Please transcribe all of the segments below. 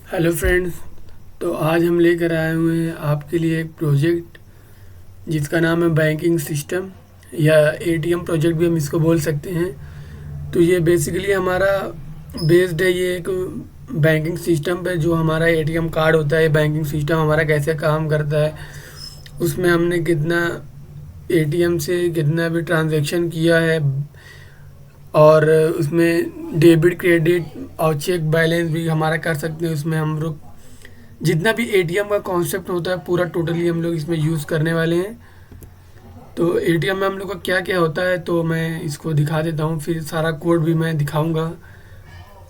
Hello friends. तो आज हम लेकर आए हुए हैं आपके लिए एक प्रोजेक्ट जिसका नाम है बैंकिंग सिस्टम या एटीएम प्रोजेक्ट भी हम इसको बोल सकते हैं। तो ये बेसिकली हमारा बेस्ड है ये एक बैंकिंग सिस्टम पे। जो हमारा एटीएम कार्ड होता है, बैंकिंग सिस्टम हमारा कैसे काम करता है, उसमें हमने कितना एटीएम से कितना भी ट्रांजैक्शन किया है, और उसमें डेबिट क्रेडिट और चेक बैलेंस भी हमारा कर सकते हैं। उसमें हम लोग जितना भी एटीएम का कॉन्सेप्ट होता है पूरा टोटली हम लोग इसमें यूज़ करने वाले हैं। तो एटीएम में हम लोग का क्या क्या होता है तो मैं इसको दिखा देता हूँ, फिर सारा कोड भी मैं दिखाऊंगा।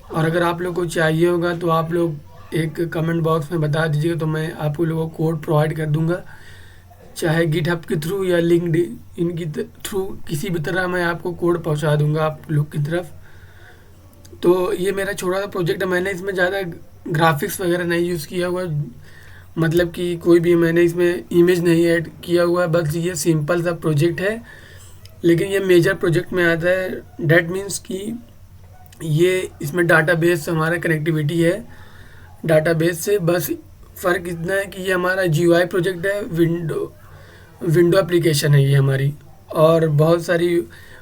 और अगर आप लोग को चाहिए होगा तो आप लोग एक कमेंट बॉक्स में बता दीजिएगा, तो मैं आपको लोगों को कोड प्रोवाइड कर दूंगा, चाहे गिटहब के थ्रू या लिंक्ड इनकी थ्रू, किसी भी तरह मैं आपको कोड पहुंचा दूंगा आप लोग की तरफ। तो ये मेरा छोटा सा प्रोजेक्ट है। मैंने इसमें ज़्यादा ग्राफिक्स वगैरह नहीं यूज़ किया हुआ है, मतलब कि कोई भी मैंने इसमें इमेज नहीं ऐड किया हुआ है, बस ये सिंपल सा प्रोजेक्ट है। लेकिन ये मेजर प्रोजेक्ट में आता है। डैट मीन्स कि ये इसमें डाटाबेस हमारा कनेक्टिविटी है डाटाबेस से। बस फ़र्क इतना है कि ये हमारा जीयूआई प्रोजेक्ट है, विंडो एप्लीकेशन है ये हमारी। और बहुत सारी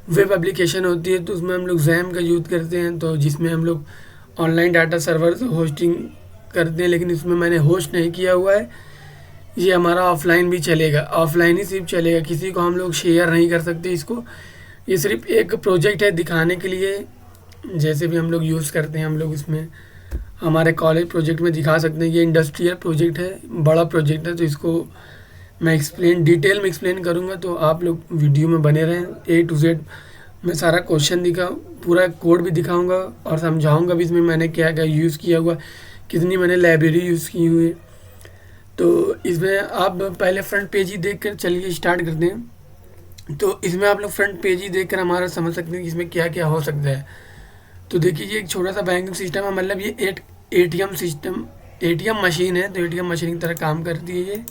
वेब एप्लीकेशन होती है तो उसमें हम लोग जैम का यूज़ करते हैं, तो जिसमें हम लोग ऑनलाइन डाटा सर्वर होस्टिंग करते हैं। लेकिन इसमें मैंने होस्ट नहीं किया हुआ है। ये हमारा ऑफलाइन भी चलेगा, ऑफलाइन ही सिर्फ चलेगा, किसी को हम लोग शेयर नहीं कर सकते इसको। ये सिर्फ एक प्रोजेक्ट है दिखाने के लिए, जैसे भी हम लोग यूज़ करते हैं हम लोग इसमें हमारे कॉलेज प्रोजेक्ट में दिखा सकते हैं। ये इंडस्ट्रियल प्रोजेक्ट है, बड़ा प्रोजेक्ट है, तो इसको मैं डिटेल में एक्सप्लेन करूँगा। तो आप लोग वीडियो में बने रहें। ए टू जेड मैं सारा क्वेश्चन पूरा कोड भी दिखाऊंगा और समझाऊंगा भी इसमें मैंने क्या क्या यूज़ किया हुआ, कितनी मैंने लाइब्रेरी यूज़ की हुई है। तो इसमें आप पहले फ्रंट पेज ही देख कर चलिए स्टार्ट करते हैं। तो इसमें आप लोग फ्रंट पेज ही देख कर हमारा समझ सकते हैं कि इसमें क्या क्या हो सकता है। तो देखिए, ये एक छोटा सा बैंकिंग सिस्टम है, मतलब ये एक एटीएम सिस्टम, एटीएम मशीन है, तो एटीएम मशीन की तरह काम करती है ये।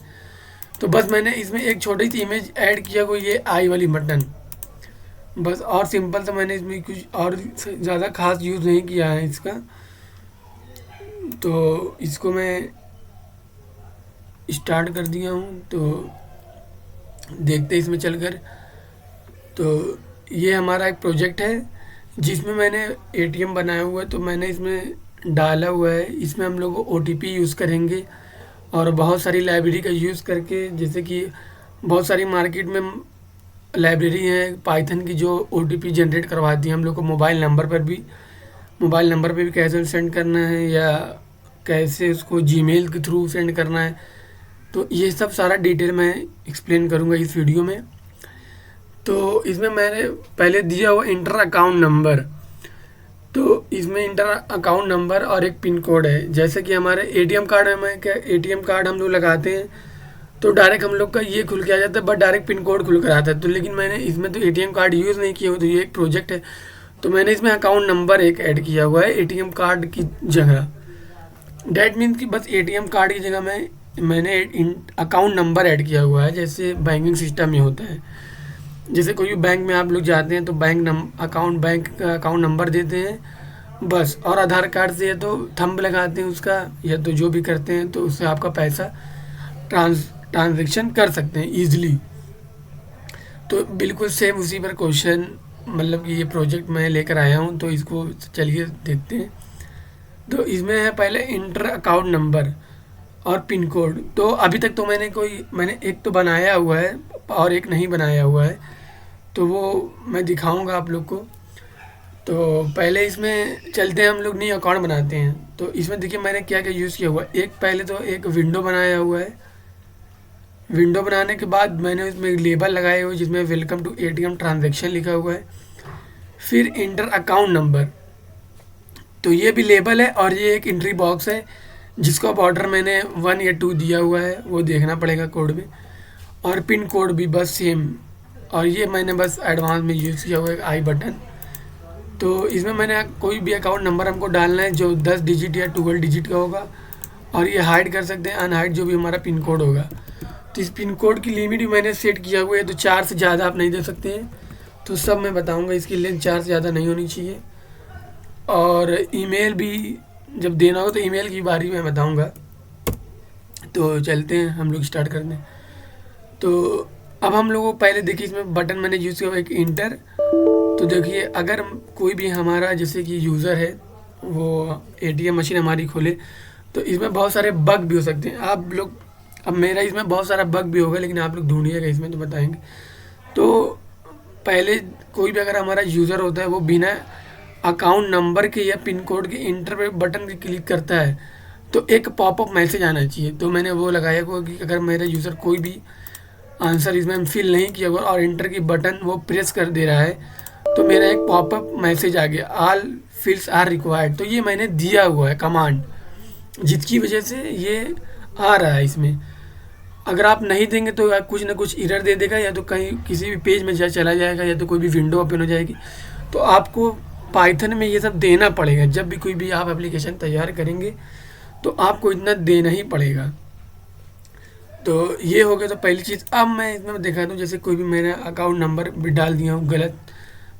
तो बस मैंने इसमें एक छोटी सी इमेज ऐड किया हुआ, ये आई वाली बटन, बस। और सिंपल सा मैंने इसमें कुछ और ज़्यादा खास यूज़ नहीं किया है इसका। तो इसको मैं स्टार्ट कर दिया हूँ, तो देखते हैं इसमें चलकर। तो ये हमारा एक प्रोजेक्ट है जिसमें मैंने एटीएम बनाया हुआ है, तो मैंने इसमें डाला हुआ है। इसमें हम लोग ओटीपी यूज़ करेंगे और बहुत सारी लाइब्रेरी का यूज़ करके, जैसे कि बहुत सारी मार्केट में लाइब्रेरी है पाइथन की जो ओटीपी जनरेट करवाती है हम लोग को मोबाइल नंबर पे भी कैसे सेंड करना है या कैसे उसको जीमेल के थ्रू सेंड करना है। तो ये सब सारा डिटेल मैं एक्सप्लेन करूँगा इस वीडियो में। तो इसमें मैंने पहले दिया हुआ इंटर अकाउंट नंबर, तो इसमें इंटर अकाउंट नंबर और एक पिन कोड है। जैसे कि हमारे एटीएम कार्ड में क्या, एटीएम कार्ड हम लोग लगाते हैं तो डायरेक्ट हम लोग का ये खुल के आ जाता है, बट डायरेक्ट पिन कोड खुल कर आता है। तो लेकिन मैंने इसमें तो एटीएम कार्ड यूज़ नहीं किया हुआ, तो ये एक प्रोजेक्ट है, तो मैंने इसमें अकाउंट नंबर एक ऐड किया हुआ है एटीएम कार्ड की जगह। डैट मीन्स कि बस एटीएम कार्ड की जगह मैंने अकाउंट नंबर ऐड किया हुआ है, जैसे बैंकिंग सिस्टम में होता है। जैसे कोई भी बैंक में आप लोग जाते हैं तो बैंक का अकाउंट नंबर देते हैं बस, और आधार कार्ड से या तो थंब लगाते हैं उसका, या तो जो भी करते हैं, तो उससे आपका पैसा ट्रांजेक्शन कर सकते हैं ईजिली। तो बिल्कुल सेम उसी पर क्वेश्चन, मतलब कि ये प्रोजेक्ट मैं लेकर आया हूँ, तो इसको चलिए देखते हैं। तो इसमें है पहले इंटर अकाउंट नंबर और पिन कोड। तो अभी तक तो मैंने एक तो बनाया हुआ है और एक नहीं बनाया हुआ है, तो वो मैं दिखाऊंगा आप लोग को। तो पहले इसमें चलते हैं, हम लोग न्यू अकाउंट बनाते हैं। तो इसमें देखिए मैंने क्या क्या यूज़ किया हुआ है। पहले तो एक विंडो बनाया हुआ है। विंडो बनाने के बाद मैंने उसमें एक लेबल लगाए हुए जिसमें वेलकम टू एटीएम ट्रांजैक्शन लिखा हुआ है। फिर इंटर अकाउंट नंबर, तो ये भी लेबल है, और ये एक एंट्री बॉक्स है जिसका बॉर्डर मैंने 1 या 2 दिया हुआ है, वो देखना पड़ेगा कोड में। और पिन कोड भी बस सेम, और ये मैंने बस एडवांस में यूज़ किया हुआ है आई बटन। तो इसमें मैंने कोई भी अकाउंट नंबर हमको डालना है जो 10 डिजिट या 12 डिजिट का होगा, और ये हाइड कर सकते हैं अनहाइड जो भी हमारा पिन कोड होगा। तो इस पिन कोड की लिमिट भी मैंने सेट किया हुआ है, तो 4 से ज़्यादा आप नहीं दे सकते हैं। तो सब मैं बताऊंगा, इसकी लेंथ 4 से ज़्यादा नहीं होनी चाहिए। और ईमेल भी जब देना हो तो ईमेल की बारी में बताऊंगा। तो चलते हैं हम लोग स्टार्ट करने। तो अब हम लोगों को पहले देखिए इसमें बटन मैंने यूज़ किया एक इंटर। तो देखिए अगर कोई भी हमारा जैसे कि यूज़र है वो एटीएम मशीन हमारी खोले तो इसमें बहुत सारे बग भी हो सकते हैं। आप लोग, अब मेरा इसमें बहुत सारा बग भी होगा लेकिन आप लोग ढूंढिएगा इसमें तो बताएंगे। तो पहले कोई भी अगर हमारा यूज़र होता है वो बिना अकाउंट नंबर के या पिन कोड के इंटर पे बटन पे क्लिक करता है तो एक पॉपअप मैसेज आना चाहिए। तो मैंने वो लगाया हुआ कि अगर मेरा यूज़र कोई भी आंसर इसमें फिल नहीं किया हुआ और इंटर की बटन वो प्रेस कर दे रहा है तो मेरा एक पॉपअप मैसेज आ गया, ऑल फील्ड्स आर रिक्वायर्ड। तो ये मैंने दिया हुआ है कमांड, जिसकी वजह से ये आ रहा है इसमें। अगर आप नहीं देंगे तो कुछ ना कुछ एरर दे देगा, या तो कहीं किसी भी पेज में चला जाएगा या तो कोई भी विंडो ओपन हो जाएगी। तो आपको पाइथन में ये सब देना पड़ेगा। जब भी कोई भी आप एप्लीकेशन तैयार करेंगे तो आपको इतना देना ही पड़ेगा। तो ये हो गया तो पहली चीज़। अब मैं इसमें दिखा दूँ, जैसे कोई भी मेरा अकाउंट नंबर भी डाल दिया हूँ, गलत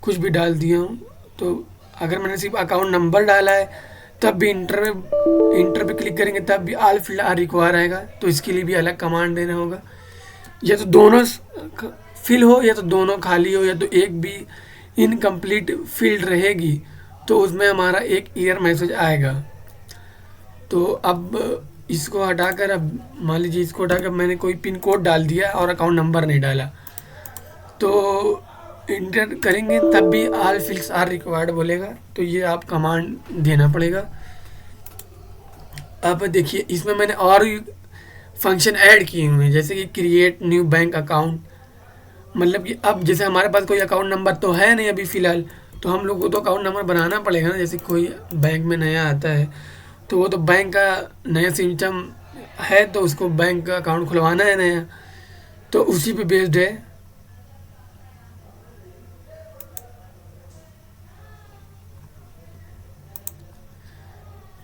कुछ भी डाल दिया हूँ, तो अगर मैंने सिर्फ अकाउंट नंबर डाला है तब भी इंटर पे क्लिक करेंगे तब भी ऑल फील्ड आर रिक्वायर आएगा। तो इसके लिए भी अलग कमांड देना होगा। या तो दोनों फिल हो या तो दोनों खाली हो या तो एक भी इनकम्प्लीट फील्ड रहेगी तो उसमें हमारा एक एरर मैसेज आएगा। तो अब इसको हटाकर, अब मान लीजिए इसको हटाकर मैंने कोई पिन कोड डाल दिया और अकाउंट नंबर नहीं डाला तो इंटर करेंगे तब भी ऑल फील्ड्स आर रिक्वायर्ड बोलेगा। तो ये आप कमांड देना पड़ेगा। अब देखिए इसमें मैंने और फंक्शन ऐड किए हुए हैं, जैसे कि क्रिएट न्यू बैंक अकाउंट। मतलब कि अब जैसे हमारे पास कोई अकाउंट नंबर तो है नहीं अभी फ़िलहाल, तो हम लोग को तो अकाउंट नंबर बनाना पड़ेगा ना। जैसे कोई बैंक में नया आता है तो वो तो बैंक का नया सिस्टम है तो उसको बैंक का अकाउंट खुलवाना है नया, तो उसी पे बेस्ड है।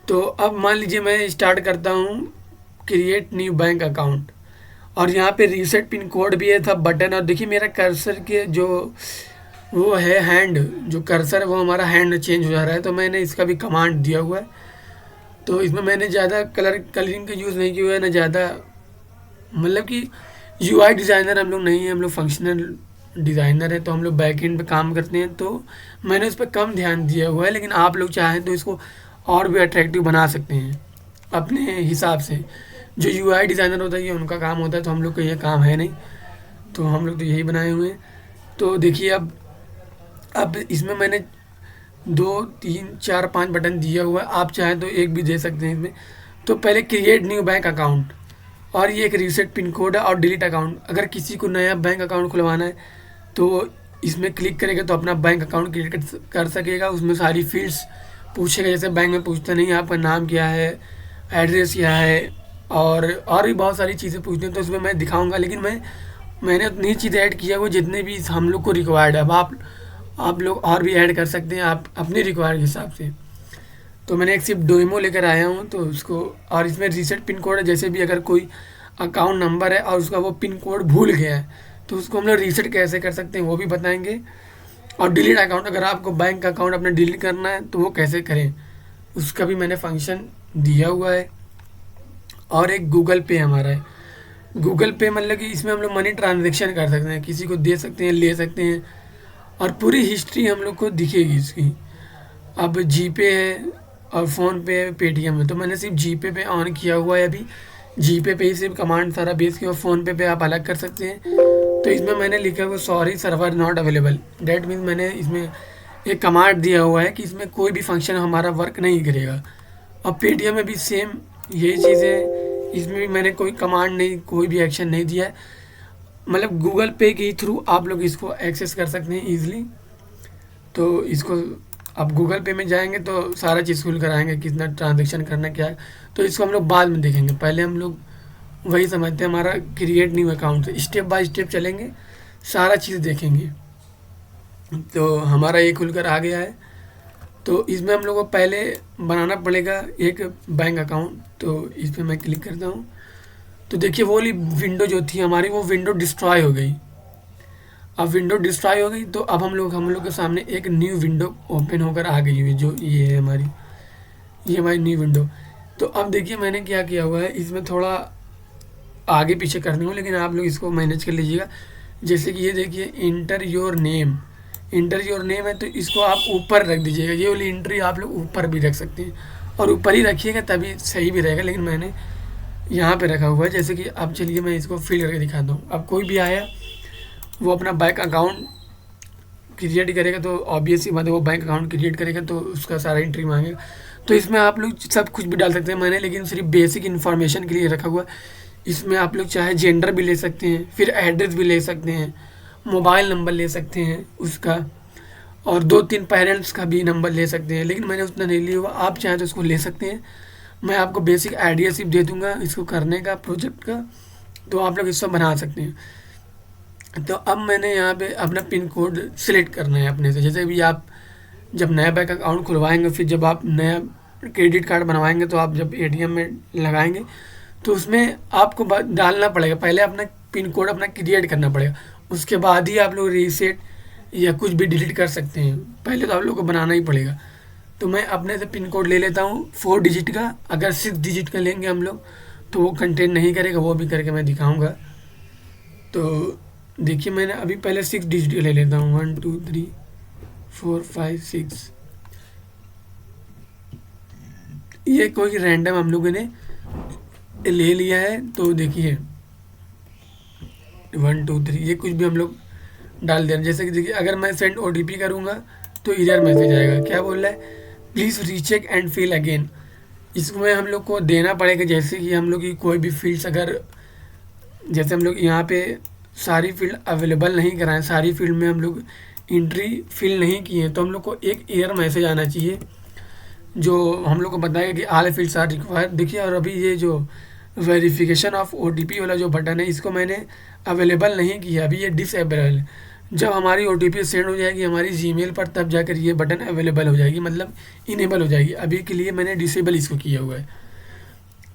तो अब मान लीजिए मैं स्टार्ट करता हूँ क्रिएट न्यू बैंक अकाउंट और यहाँ पे रीसेट पिन कोड भी है था बटन। और देखिए मेरा कर्सर के जो वो है हैंड, जो कर्सर है वो हमारा हैंड चेंज हो जा रहा है। तो मैंने इसका भी कमांड दिया हुआ है। तो इसमें मैंने ज़्यादा कलरिंग का यूज़ नहीं किया हुआ है, ना ज़्यादा, मतलब कि यूआई डिज़ाइनर हम लोग नहीं हैं, हम लोग फंक्शनल डिज़ाइनर है। तो हम लोग बैक एंड पे काम करते हैं तो मैंने उस पर कम ध्यान दिया हुआ है। लेकिन आप लोग चाहें तो इसको और भी अट्रैक्टिव बना सकते हैं अपने हिसाब से। जो यूआई डिज़ाइनर होता है ये उनका काम होता है, तो हम लोग का ये काम है नहीं, तो हम लोग तो यही बनाए हुए हैं। तो देखिए अब इसमें मैंने 2, 3, 4, 5 बटन दिया हुआ है। आप चाहें तो एक भी दे सकते हैं इसमें। तो पहले क्रिएट न्यू बैंक अकाउंट और ये एक रीसेट पिन कोड है और डिलीट अकाउंट। अगर किसी को नया बैंक अकाउंट खुलवाना है तो इसमें क्लिक करेगा तो अपना बैंक अकाउंट क्रिएट कर सकेगा। उसमें सारी फील्ड्स पूछेगा, जैसे बैंक में पूछता नहीं आपका नाम क्या है, एड्रेस क्या है, और भी बहुत सारी चीज़ें पूछते हैं। तो उसमें मैं दिखाऊंगा, लेकिन मैंने उतनी चीज़ें ऐड किया वो जितने भी हम लोग को रिक्वायर्ड है। अब आप लोग और भी ऐड कर सकते हैं आप अपने रिक्वायर्ड के हिसाब से। तो मैंने एक सिर्फ डेमो लेकर आया हूँ तो उसको, और इसमें रीसेट पिन कोड है। जैसे भी अगर कोई अकाउंट नंबर है और उसका वो पिन कोड भूल गया है तो उसको हम लोग रीसेट कैसे कर सकते हैं वो भी बताएंगे। और डिलीट अकाउंट, अगर आपको बैंक अकाउंट अपना डिलीट करना है तो वो कैसे करें उसका भी मैंने फंक्शन दिया हुआ है। और एक गूगल पे हमारा है। गूगल पे मतलब कि इसमें हम लोग मनी ट्रांजेक्शन कर सकते हैं, किसी को दे सकते हैं, ले सकते हैं, और पूरी हिस्ट्री हम लोग को दिखेगी इसकी। अब जीपे है और फ़ोनपे है, पेटीएम है। तो मैंने सिर्फ जीपे पे ऑन किया हुआ है अभी। जीपे पे ही सिर्फ कमांड सारा बेस किया, और फ़ोनपे पे आप अलग कर सकते हैं। तो इसमें मैंने लिखा हुआ sorry server not available. That means मैंने इसमें एक कमांड दिया हुआ है कि इसमें कोई भी फंक्शन हमारा वर्क नहीं करेगा। और पेटीएम में भी सेम यही चीज़ है, इसमें भी मैंने कोई कमांड नहीं, कोई भी एक्शन नहीं दिया है। मतलब गूगल पे के थ्रू आप लोग इसको एक्सेस कर सकते हैं ईजिली। तो इसको अब गूगल पे में जाएंगे तो सारा चीज़ खुल कर आएंगे, कितना ट्रांजेक्शन करना क्या है। तो इसको हम लोग बाद में देखेंगे, पहले हम लोग वही समझते हैं हमारा क्रिएट न्यू अकाउंट से। स्टेप बाय स्टेप चलेंगे, सारा चीज़ देखेंगे। तो हमारा ये खुलकर आ गया है। तो इसमें हम लोग को पहले बनाना पड़ेगा एक बैंक अकाउंट। तो इस पर मैं क्लिक करता हूँ तो देखिए वो वाली विंडो जो थी हमारी वो विंडो डिस्ट्रॉय हो गई। अब विंडो डिस्ट्रॉय हो गई तो अब हम लोग के सामने एक न्यू विंडो ओपन होकर आ गई हुई, जो ये है हमारी। ये हमारी न्यू विंडो। तो अब देखिए मैंने क्या किया हुआ है, इसमें थोड़ा आगे पीछे करने को, लेकिन आप लोग इसको मैनेज कर लीजिएगा। जैसे कि ये देखिए inter your name, inter your name है तो इसको आप ऊपर रख दीजिएगा। ये वाली एंट्री आप लोग ऊपर भी रख सकते हैं, और ऊपर ही रखिएगा तभी सही भी रहेगा, लेकिन मैंने यहाँ पे रखा हुआ है। जैसे कि अब चलिए मैं इसको फिल करके दिखाता हूँ। अब कोई भी आया वो अपना बैंक अकाउंट क्रिएट करेगा, तो ऑब्वियस ही बात है वो बैंक अकाउंट क्रिएट करेगा तो उसका सारा एंट्री मांगेगा। तो इसमें आप लोग सब कुछ भी डाल सकते हैं, मैंने लेकिन सिर्फ बेसिक इन्फॉर्मेशन के लिए रखा हुआ। इसमें आप लोग चाहे जेंडर भी ले सकते हैं, फिर एड्रेस भी ले सकते हैं, मोबाइल नंबर ले सकते हैं उसका, और 2-3 पेरेंट्स का भी नंबर ले सकते हैं, लेकिन मैंने उतना नहीं लिया हुआ। आप चाहें तो उसको ले सकते हैं। मैं आपको बेसिक आइडिया सिर्फ दे दूंगा इसको करने का, प्रोजेक्ट का, तो आप लोग इसको बना सकते हैं। तो अब मैंने यहाँ पे अपना पिन कोड सिलेक्ट करना है अपने से। जैसे भी आप जब नया बैंक अकाउंट खुलवाएंगे, फिर जब आप नया क्रेडिट कार्ड बनवाएंगे, तो आप जब एटीएम में लगाएंगे तो उसमें आपको डालना पड़ेगा, पहले अपना पिन कोड अपना क्रिएट करना पड़ेगा, उसके बाद ही आप लोग रीसेट या कुछ भी डिलीट कर सकते हैं। पहले तो आप लोग को बनाना ही पड़ेगा। तो मैं अपने से पिन कोड ले लेता हूँ 4 डिजिट का। अगर 6 डिजिट का लेंगे हम लोग तो वो कंटेन नहीं करेगा, वो भी करके मैं दिखाऊंगा। तो देखिए मैंने अभी पहले 6 डिजिट का ले लेता हूँ, 1 2 3 4 5 6। ये कोई रैंडम हम लोगों ने ले लिया है। तो देखिए 1 2 3 ये कुछ भी हम लोग डाल दें। जैसे कि देखिए अगर मैं सेंड ओटीपी करूँगा तो इधर मैसेज आएगा, क्या बोल रहा है, please recheck and fill again. इसमें हम लोग को देना पड़ेगा। जैसे कि हम लोग की कोई भी फील्ड्स, अगर जैसे हम लोग यहाँ पे सारी फील्ड अवेलेबल नहीं कराएं, सारी फील्ड में हम लोग एंट्री फिल नहीं किए, तो हम लोग को एक एरर मैसेज आना चाहिए जो हम लोग को बताएगा कि ऑल फील्ड्स आर रिक्वायर्ड। देखिए, और अभी ये जो वेरिफिकेशन ऑफ ओटीपी वाला जो बटन है, इसको मैंने अवेलेबल नहीं किया, अभी ये डिसेबल है। जब हमारी ओटीपी सेंड हो जाएगी हमारी जीमेल पर, तब जाकर ये बटन अवेलेबल हो जाएगी, मतलब इनेबल हो जाएगी। अभी के लिए मैंने डिसेबल इसको किया हुआ है।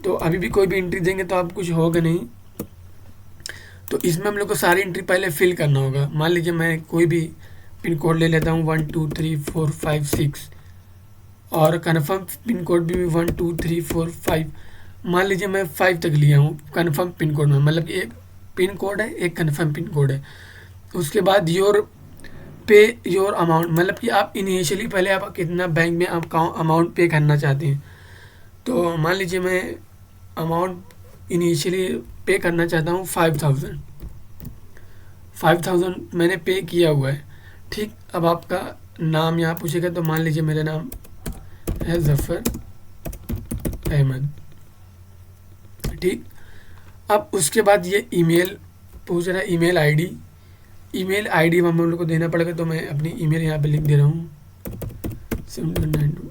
तो अभी भी कोई भी एंट्री देंगे तो आप कुछ होगा नहीं। तो इसमें हम लोग को सारी एंट्री पहले फिल करना होगा। मान लीजिए मैं कोई भी पिन कोड ले लेता हूँ 1 2 3 4 5 6, और कन्फर्म पिन कोड भी 1 2 3 4 5। मान लीजिए मैं 5 तक लिया हूँ कन्फर्म पिन कोड में, मतलब एक पिन कोड है, एक कन्फर्म पिन कोड है। उसके बाद योर पे योर अमाउंट, मतलब कि आप इनिशियली पहले आप कितना बैंक में आप अमाउंट पे करना चाहते हैं। तो मान लीजिए मैं अमाउंट इनिशियली पे करना चाहता हूँ 5000 मैंने पे किया हुआ है। ठीक, अब आपका नाम यहाँ पूछेगा, तो मान लीजिए मेरा नाम है जफ़र अहमद। ठीक, अब उसके बाद ये ईमेल पूछ रहा है, ईमेल आईडी हम लोग को देना पड़ेगा। तो मैं अपनी ईमेल यहाँ पे लिख दे रहा हूँ 79200।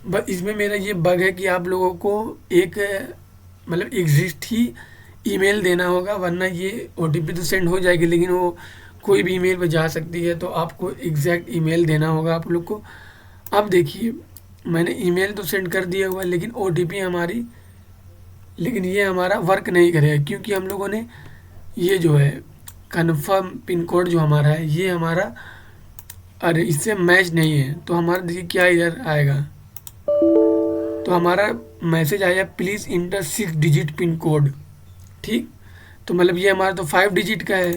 बस इसमें मेरा ये बग है कि आप लोगों को एक मतलब एग्जिस्ट ही ईमेल देना होगा, वरना ये ओटीपी तो सेंड हो जाएगी लेकिन वो कोई भी ईमेल पर जा सकती है। तो आपको एग्जैक्ट ईमेल देना होगा आप लोग को। अब देखिए मैंने ईमेल तो सेंड कर दिया हुआ है, लेकिन ओटीपी हमारी, लेकिन ये हमारा वर्क नहीं करेगा, क्योंकि हम लोगों ने ये जो है कन्फर्म पिन कोड जो हमारा है ये हमारा, अरे इससे मैच नहीं है। तो हमारा देखिए क्या इधर आएगा, तो हमारा मैसेज आया please inter 6 digit pin code. ठीक, तो मतलब ये हमारा तो 5 डिजिट का है,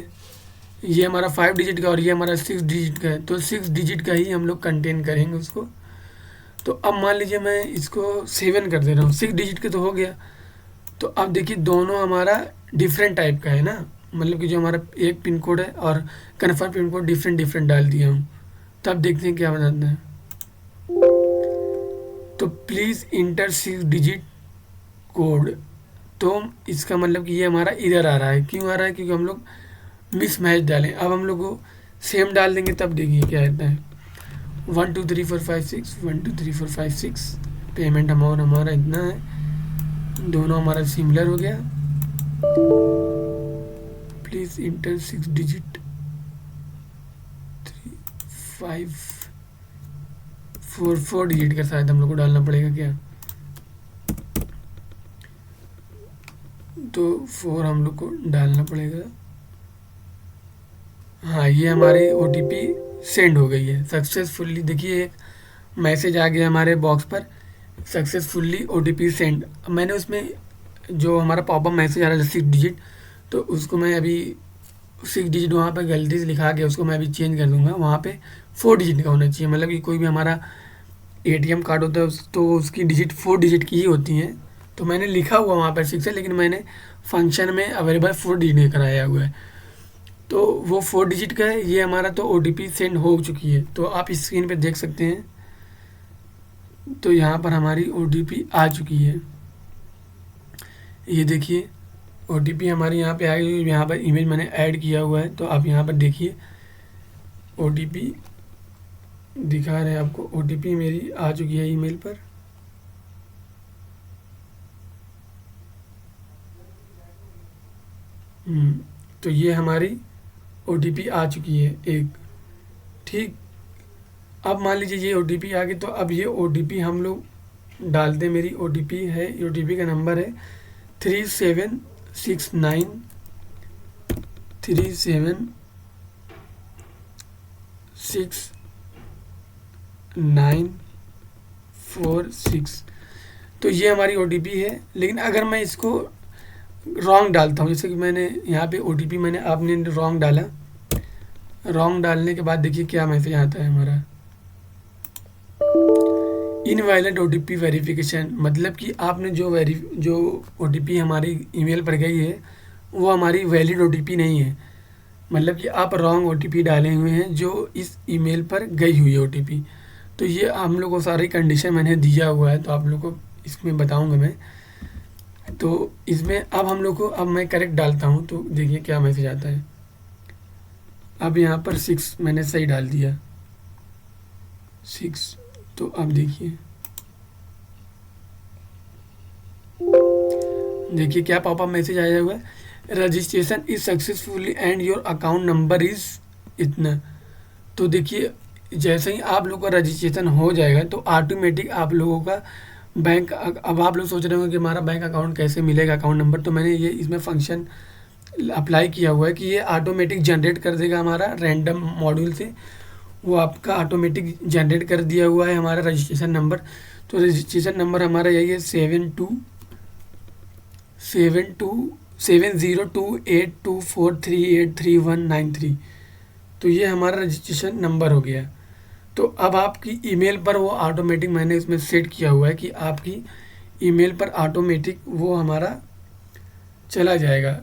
ये हमारा 5 डिजिट का और ये हमारा 6 डिजिट का है। तो 6 डिजिट का ही हम लोग कंटेन करेंगे उसको। तो अब मान लीजिए मैं इसको 7 कर दे रहा हूँ, 6 डिजिट का तो हो गया। तो अब देखिए दोनों हमारा डिफरेंट टाइप का है ना, मतलब कि जो हमारा एक पिन कोड है और कन्फर्म पिन कोड डिफरेंट डाल दिया हूँ। तो अब देखते हैं क्या बताता है। तो प्लीज़ इंटर 6 डिजिट कोड। तो इसका मतलब कि ये हमारा इधर आ रहा है। क्यों आ रहा है? क्योंकि हम लोग मिस मैच डालें। अब हम लोग को सेम डाल देंगे, तब देखिए क्या आता है। 1 2 3 4 5 6, 1 2 3 4 5 6। पेमेंट अमाउंट हमारा इतना है, दोनों हमारा सिमिलर हो गया। प्लीज़ इंटर 6 डिजिट 3 5 4 डिजिट का शायद हम लोग को डालना पड़ेगा क्या, तो 4 हम लोग को डालना पड़ेगा। हाँ, ये हमारी ओटीपी सेंड हो गई है सक्सेसफुली। देखिए एक मैसेज आ गया हमारे बॉक्स पर, सक्सेसफुली ओटीपी सेंड। अब मैंने उसमें जो हमारा पॉपअप मैसेज आ रहा है 6 डिजिट, तो उसको मैं अभी 6 डिजिट वहाँ पे गलती से लिखा गया, उसको मैं अभी चेंज कर दूंगा। वहाँ पे 4 डिजिट का होना चाहिए, मतलब कि कोई भी हमारा एटीएम कार्ड होता है तो उसकी डिजिट 4 डिजिट की ही होती हैं। तो मैंने लिखा हुआ वहाँ पर 6 है, लेकिन मैंने फंक्शन में अवेलेबल 4 डिजिट कराया हुआ है, तो वो 4 डिजिट का है। ये हमारा तो ओटीपी सेंड हो चुकी है, तो आप स्क्रीन पे देख सकते हैं। तो यहाँ पर हमारी ओटीपी आ चुकी है, ये देखिए ओटीपी हमारी यहाँ पे आ गई। यहाँ पर इमेज मैंने ऐड किया हुआ है, तो आप यहाँ पर देखिए ओटीपी दिखा रहे हैं आपको। ओटीपी मेरी आ चुकी है ईमेल पर। तो ये हमारी ओटीपी आ चुकी है एक। ठीक, अब मान लीजिए ये ओटीपी आ गई, तो अब ये ओटीपी हम लोग डालते हैं। मेरी ओटीपी है, ओटीपी का नंबर है 3769 तो ये हमारी ओटीपी है। लेकिन अगर मैं इसको रॉन्ग डालता हूँ, जैसे कि मैंने यहाँ पे ओटीपी मैंने आपने रॉन्ग डाला, रॉन्ग डालने के बाद देखिए क्या मैसेज आता है हमारा, इनवैलिड ओटीपी वेरिफिकेशन। मतलब कि आपने जो ओटीपी हमारी ईमेल पर गई है वो हमारी वैलिड ओटीपी नहीं है, मतलब कि आप रॉन्ग ओटीपी डाले हुए हैं जो इस ईमेल पर गई हुई है ओटीपी। तो ये हम लोग को सारी कंडीशन मैंने दिया हुआ है, तो आप लोग को इसमें बताऊंगा मैं। तो इसमें अब हम लोग को, अब मैं करेक्ट डालता हूँ तो देखिए क्या मैसेज आता है। अब यहाँ पर 6 मैंने सही डाल दिया, 6। तो अब देखिए क्या पॉपअप मैसेज आया हुआ है, registration is successfully and your account number is इतना। तो देखिए जैसे ही आप लोगों का रजिस्ट्रेशन हो जाएगा तो ऑटोमेटिक आप लोगों का बैंक, अब आप लोग सोच रहे होंगे कि हमारा बैंक अकाउंट कैसे मिलेगा अकाउंट नंबर, तो मैंने ये इसमें फंक्शन अप्लाई किया हुआ है कि ये ऑटोमेटिक जनरेट कर देगा हमारा रैंडम मॉड्यूल से। वो आपका ऑटोमेटिक जनरेट कर दिया हुआ है हमारा रजिस्ट्रेशन नंबर। तो रजिस्ट्रेशन नंबर हमारा यही है 702824383193। तो ये हमारा रजिस्ट्रेशन नंबर हो गया। तो अब आपकी ईमेल पर वो ऑटोमेटिक मैंने इसमें सेट किया हुआ है कि आपकी ईमेल पर ऑटोमेटिक वो हमारा चला जाएगा,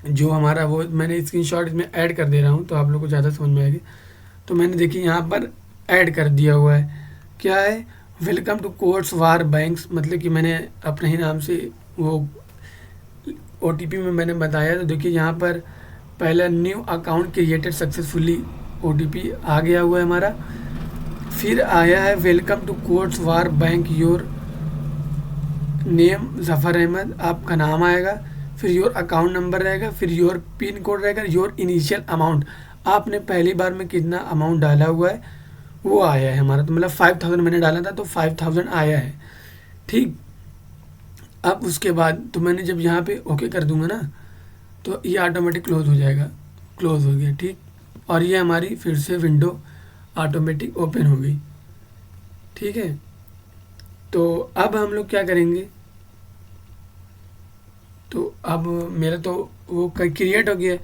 जो हमारा वो मैंने स्क्रीनशॉट इसमें ऐड कर दे रहा हूँ तो आप लोग को ज़्यादा समझ में आएगी। तो मैंने देखिए यहाँ पर ऐड कर दिया हुआ है, क्या है, welcome to courts war banks. मतलब कि मैंने अपने ही नाम से वो ओटीपी में मैंने बताया। तो देखिए यहाँ पर पहला new account created successfully, OTP आ गया हुआ है हमारा। फिर आया है welcome to courts war bank, your name Zafar Ahmad, आपका नाम आएगा। फिर योर अकाउंट नंबर रहेगा, फिर योर पिन कोड रहेगा, योर इनिशियल अमाउंट, आपने पहली बार में कितना अमाउंट डाला हुआ है वो आया है हमारा। तो मतलब 5000 मैंने डाला था तो 5000 आया है। ठीक, अब उसके बाद तो मैंने जब यहाँ पे ओके कर दूंगा ना तो ये ऑटोमेटिक क्लोज हो जाएगा, क्लोज हो गया। ठीक, और ये हमारी फिर से विंडो ऑटोमेटिक ओपन हो गई। ठीक है, तो अब हम लोग क्या करेंगे, तो अब मेरा तो वो क्रिएट हो गया।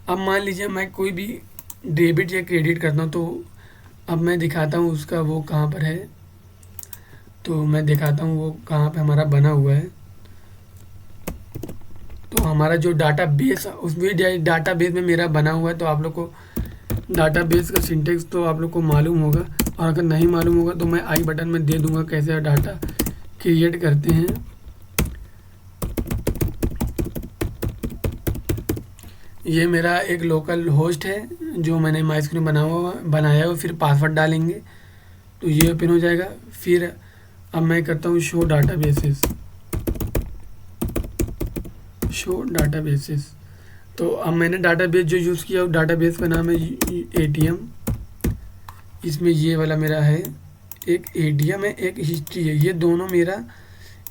अब मान लीजिए मैं कोई भी डेबिट या क्रेडिट करता हूँ, तो अब मैं दिखाता हूँ उसका वो कहाँ पर है। तो मैं दिखाता हूँ वो कहाँ पे हमारा बना हुआ है। तो हमारा जो डाटा बेस, उसमें डाटा बेस में मेरा बना हुआ है। तो आप लोग को डाटा बेस का सिंटेक्स तो आप लोग को मालूम होगा, और अगर नहीं मालूम होगा तो मैं आई बटन में दे दूंगा कैसे डाटा क्रिएट करते हैं। ये मेरा एक लोकल होस्ट है जो मैंने माई स्क्रीन बनाया हुआ, फिर पासवर्ड डालेंगे तो ये ओपन हो जाएगा। फिर अब मैं करता हूँ शो डाटाबेसेस। तो अब मैंने डाटाबेस जो यूज़ किया वो डाटाबेस का नाम है एटीएम। इसमें ये वाला मेरा है, एक एटीएम है, एक हिस्ट्री है। ये दोनों मेरा,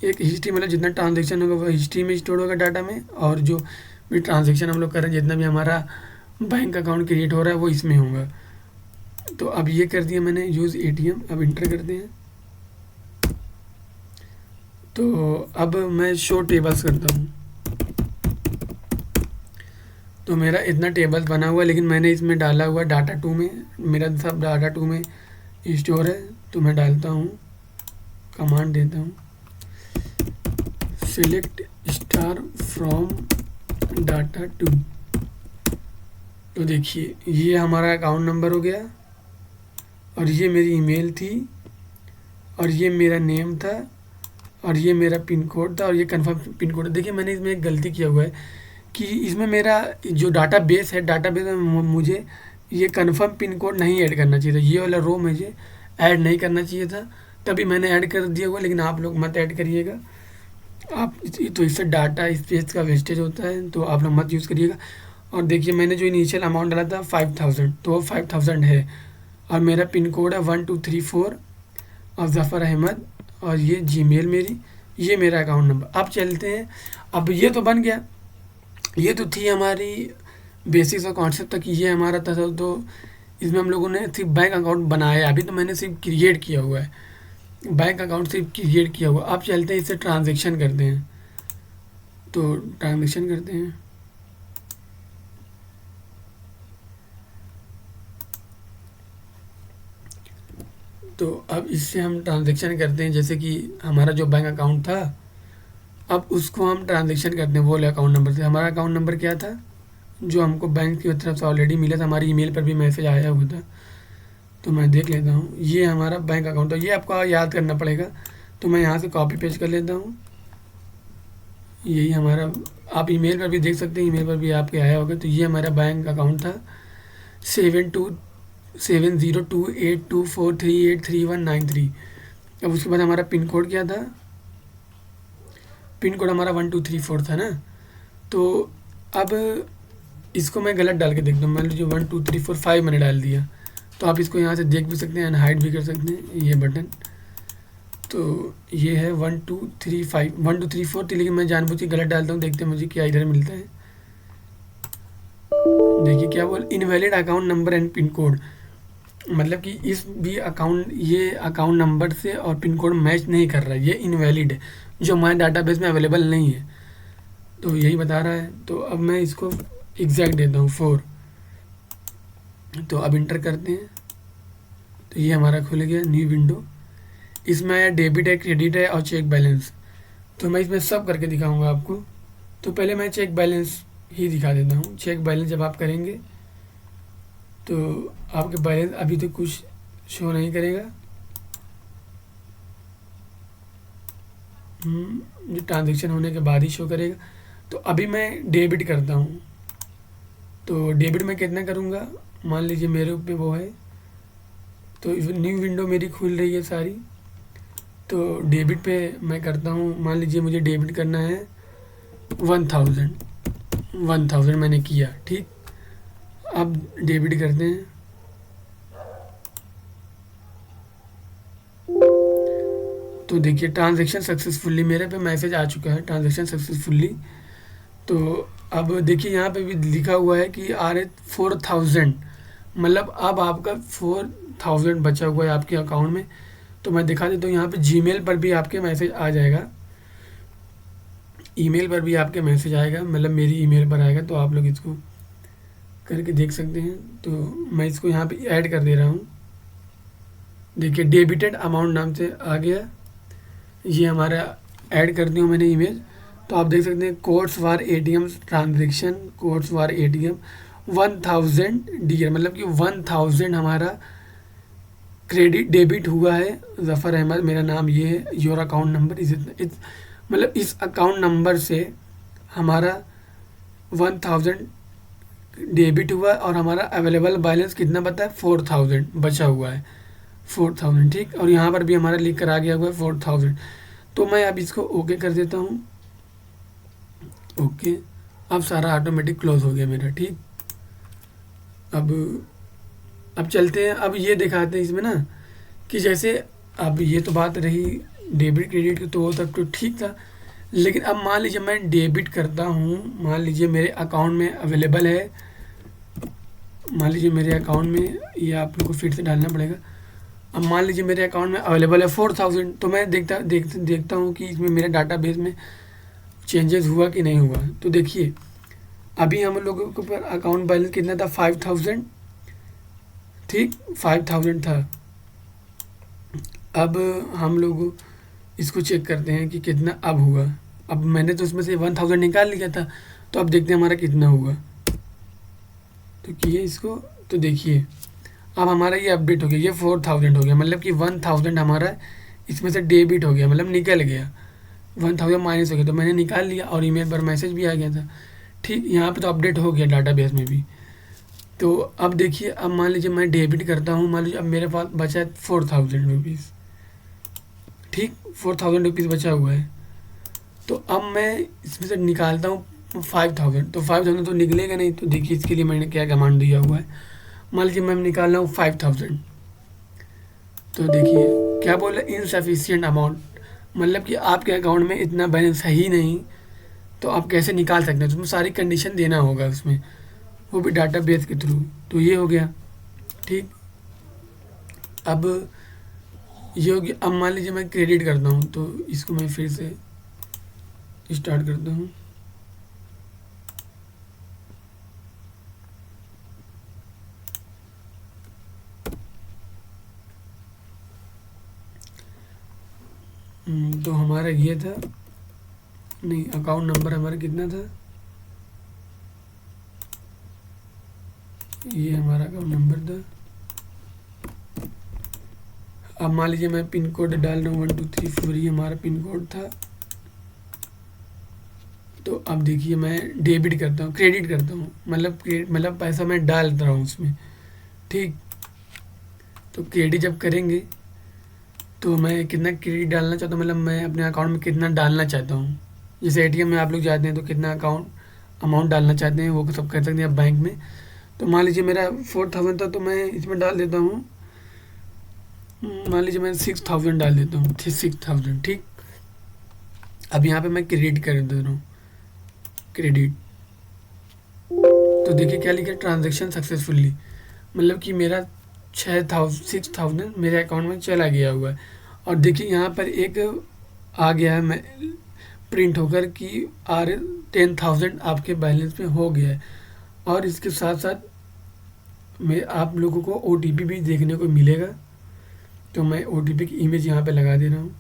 एक हिस्ट्री मतलब जितना ट्रांजेक्शन होगा वो हिस्ट्री में स्टोर होगा डाटा में, और जो भी ट्रांजेक्शन हम लोग कर रहे हैं, जितना भी हमारा बैंक अकाउंट क्रिएट हो रहा है वो इसमें होगा। तो अब ये कर दिया मैंने यूज़ एटीएम, अब इंटर करते हैं। तो अब मैं शो टेबल्स करता हूँ। तो मेरा इतना टेबल बना हुआ है, लेकिन मैंने इसमें डाला हुआ डाटा 2 में, मेरा सब डाटा 2 में स्टोर है। तो मैं डालता हूँ, कमांड देता हूँ, सिलेक्ट स्टार फ्रॉम डाटा 2। तो देखिए ये हमारा अकाउंट नंबर हो गया, और ये मेरी ईमेल थी, और ये मेरा नेम था, और ये मेरा पिन कोड था, और ये कंफर्म पिन कोड। देखिए मैंने इसमें एक गलती किया हुआ है कि इसमें मेरा जो डाटाबेस है, डाटाबेस में मुझे ये कंफर्म पिन कोड नहीं ऐड करना चाहिए था, ये वाला रो मुझे ऐड नहीं करना चाहिए था, तभी मैंने ऐड कर दिया हुआ। लेकिन आप लोग मत ऐड करिएगा, आप तो इससे डाटा स्पेस का वेस्टेज होता है, तो आप लोग मत यूज़ करिएगा। और देखिए मैंने जो इनिशियल अमाउंट डाला था 5000, तो वो 5000 है, और मेरा पिन कोड है 1234 और ज़फ़र अहमद, और ये जीमेल मेरी, ये मेरा अकाउंट नंबर। अब चलते हैं, अब ये तो बन गया, ये तो थी हमारी बेसिक्स और कॉन्सेप्ट तक, ये हमारा था। तो इसमें हम लोगों ने सिर्फ बैंक अकाउंट बनाया, अभी तो मैंने सिर्फ क्रिएट किया हुआ है, बैंक अकाउंट सिर्फ क्रिएट किया हुआ। अब चलते हैं इससे ट्रांजेक्शन करते हैं। तो ट्रांजेक्शन करते हैं। तो अब इससे हम ट्रांजेक्शन करते हैं, जैसे कि हमारा जो बैंक अकाउंट था, अब उसको हम ट्रांजेक्शन करते हैं वो वाले अकाउंट नंबर से। हमारा अकाउंट नंबर क्या था, जो हमको बैंक की तरफ से ऑलरेडी मिला था, हमारी ईमेल पर भी मैसेज आया हुआ था। तो मैं देख लेता हूँ, ये हमारा बैंक अकाउंट है, ये आपको याद करना पड़ेगा। तो मैं यहाँ से कॉपी पेस्ट कर लेता हूँ, यही हमारा, आप ईमेल पर भी देख सकते हैं, ईमेल पर भी आपके आया होगा। तो ये हमारा बैंक अकाउंट था 72702824383193। अब उसके बाद हमारा पिन कोड क्या था, पिन कोड हमारा 1234 था ना। तो अब इसको मैं गलत डाल के देखता हूँ, मान लीजिए 12345 मैंने डाल दिया। तो आप इसको यहाँ से देख भी सकते हैं, हाइड भी कर सकते हैं, ये बटन। तो ये है 1234 थी, लेकिन मैं जानबूझ के गलत डालता हूँ, देखते हैं मुझे क्या इधर मिलता है। देखिए क्या बोल, invalid account number and pin code, मतलब कि इस भी अकाउंट, ये अकाउंट नंबर से और पिन कोड मैच नहीं कर रहा है, ये इनवैलिड है, जो हमारे डाटाबेस में अवेलेबल नहीं है। तो यही बता रहा है। तो अब मैं इसको एग्जैक्ट देता हूँ 4। तो अब इंटर करते हैं। तो ये हमारा खुल गया न्यू विंडो, इसमें आया डेबिट है, क्रेडिट है और चेक बैलेंस। तो मैं इसमें सब करके दिखाऊंगा आपको। तो पहले मैं चेक बैलेंस ही दिखा देता हूँ। चेक बैलेंस जब आप करेंगे तो आपके बैलेंस अभी तो कुछ शो नहीं करेगा, जो ट्रांजेक्शन होने के बाद ही शो करेगा। तो अभी मैं डेबिट करता हूँ। तो डेबिट में कितना करूँगा, मान लीजिए मेरे ऊपर वो है, तो न्यू विंडो मेरी खुल रही है सारी। तो डेबिट पे मैं करता हूँ, मान लीजिए मुझे डेबिट करना है 1000 मैंने किया, ठीक। अब डेबिट करते हैं। तो देखिए ट्रांजैक्शन सक्सेसफुली, मेरे पे मैसेज आ चुका है ट्रांजैक्शन सक्सेसफुली। तो अब देखिए यहाँ पे भी लिखा हुआ है कि RH4000, मतलब अब आपका 4000 बचा हुआ है आपके अकाउंट में। तो मैं दिखा देता हूँ, यहाँ पे जीमेल पर भी आपके मैसेज आ जाएगा, ईमेल पर भी आपके मैसेज आएगा, मतलब मेरी ईमेल पर आएगा। तो आप लोग इसको करके देख सकते हैं। तो मैं इसको यहाँ पे ऐड कर दे रहा हूँ। देखिए डेबिटेड अमाउंट नाम से आ गया, ये हमारा ऐड कर दी हूँ मैंने इमेज। तो आप देख सकते हैं कोड्स वार ATM ट्रांजेक्शन, कोड्स वार ATM 1000 DL, मतलब कि 1000 हमारा क्रेडिट डेबिट हुआ है। ज़फ़र अहमद मेरा नाम, ये है, योर अकाउंट नंबर इस, मतलब इस अकाउंट नंबर से हमारा 1000 डेबिट हुआ, और हमारा अवेलेबल बैलेंस कितना बता है, 4000 बचा हुआ है, 4000, ठीक। और यहाँ पर भी हमारा लिख कर आ गया हुआ है 4000। तो मैं अब इसको ओके कर देता हूँ, ओके। अब सारा ऑटोमेटिक क्लोज हो गया मेरा, ठीक। अब चलते हैं, अब ये दिखाते हैं इसमें ना कि जैसे, अब ये तो बात रही डेबिट क्रेडिट की, तो वो तक तो ठीक था। लेकिन अब मान लीजिए मैं डेबिट करता हूँ, मान लीजिए मेरे अकाउंट में अवेलेबल है मान लीजिए मेरे अकाउंट में, ये आप लोग को फिर से डालना पड़ेगा। अब मान लीजिए मेरे अकाउंट में अवेलेबल है 4000, तो मैं देखता हूँ कि इसमें मेरे डाटाबेस में चेंजेस हुआ कि नहीं हुआ। तो देखिए अभी हम लोगों के ऊपर अकाउंट बैलेंस कितना था, 5000, ठीक 5000 था। अब हम लोग इसको चेक करते हैं कि कितना अब हुआ। अब मैंने तो उसमें से 1000 निकाल लिया था, तो अब देखते हैं हमारा कितना हुआ। तो किए इसको, तो देखिए अब हमारा ये अपडेट हो गया, ये 4000 हो गया, मतलब कि 1000 हमारा इसमें से डेबिट हो गया, मतलब निकल गया, 1000 माइनस हो गया। तो मैंने निकाल लिया और ईमेल पर मैसेज भी आ गया था। ठीक, यहाँ पे तो अपडेट हो गया डाटाबेस में भी। तो अब देखिए, अब मान लीजिए मैं डेबिट करता हूँ, मान लीजिए अब मेरे पास बचा है 4000 रुपीज़, ठीक 4000 रुपीज़ बचा हुआ है। तो अब मैं इसमें से निकालता हूँ 5000, तो 5000 तो निकलेगा नहीं। तो देखिए इसके लिए मैंने क्या कमांड दिया हुआ है, मान लीजिए मैं निकाल रहा हूँ 5000, तो देखिए क्या बोला, इनसफिशियंट अमाउंट, मतलब कि आपके अकाउंट में इतना बैलेंस है ही नहीं, तो आप कैसे निकाल सकते हैं। तो उसमें सारी कंडीशन देना होगा उसमें, वो भी डाटा बेस के थ्रू। तो ये हो गया, ठीक। अब ये हो गया। अब मान लीजिए मैं क्रेडिट करता हूँ, तो इसको मैं फिर से स्टार्ट करता हूँ। तो हमारा ये था, नहीं अकाउंट नंबर हमारा कितना था, ये हमारा अकाउंट नंबर था। अब मान लीजिए मैं पिन कोड डाल रहा हूँ 1234, ये हमारा पिन कोड था। तो अब देखिए मैं डेबिट करता हूँ, क्रेडिट करता हूँ, मतलब पैसा मैं डाल रहा हूँ उसमें, ठीक। तो क्रेडिट जब करेंगे तो मैं कितना क्रेडिट डालना चाहता हूँ, मतलब मैं अपने अकाउंट में कितना डालना चाहता हूँ। जैसे एटीएम में आप लोग जाते हैं तो कितना अकाउंट अमाउंट डालना चाहते हैं, वो सब कर सकते हैं आप बैंक में। तो मान लीजिए मेरा 4000 था, तो मैं इसमें डाल देता हूँ, मान लीजिए मैं 6000 डाल देता हूँ, 6000, ठीक। अब यहाँ पे मैं क्रेडिट कर दे रहा हूँ, क्रेडिट। तो देखिए क्या लिखा, ट्रांजेक्शन सक्सेसफुली, मतलब कि मेरा 6000 मेरे अकाउंट में चला गया हुआ है। और देखिए यहाँ पर एक आ गया है, मैं प्रिंट होकर कि आर 10,000 आपके बैलेंस में हो गया है। और इसके साथ साथ मैं आप लोगों को ओटीपी भी देखने को मिलेगा। तो मैं ओटीपी की इमेज यहाँ पे लगा दे रहा हूँ,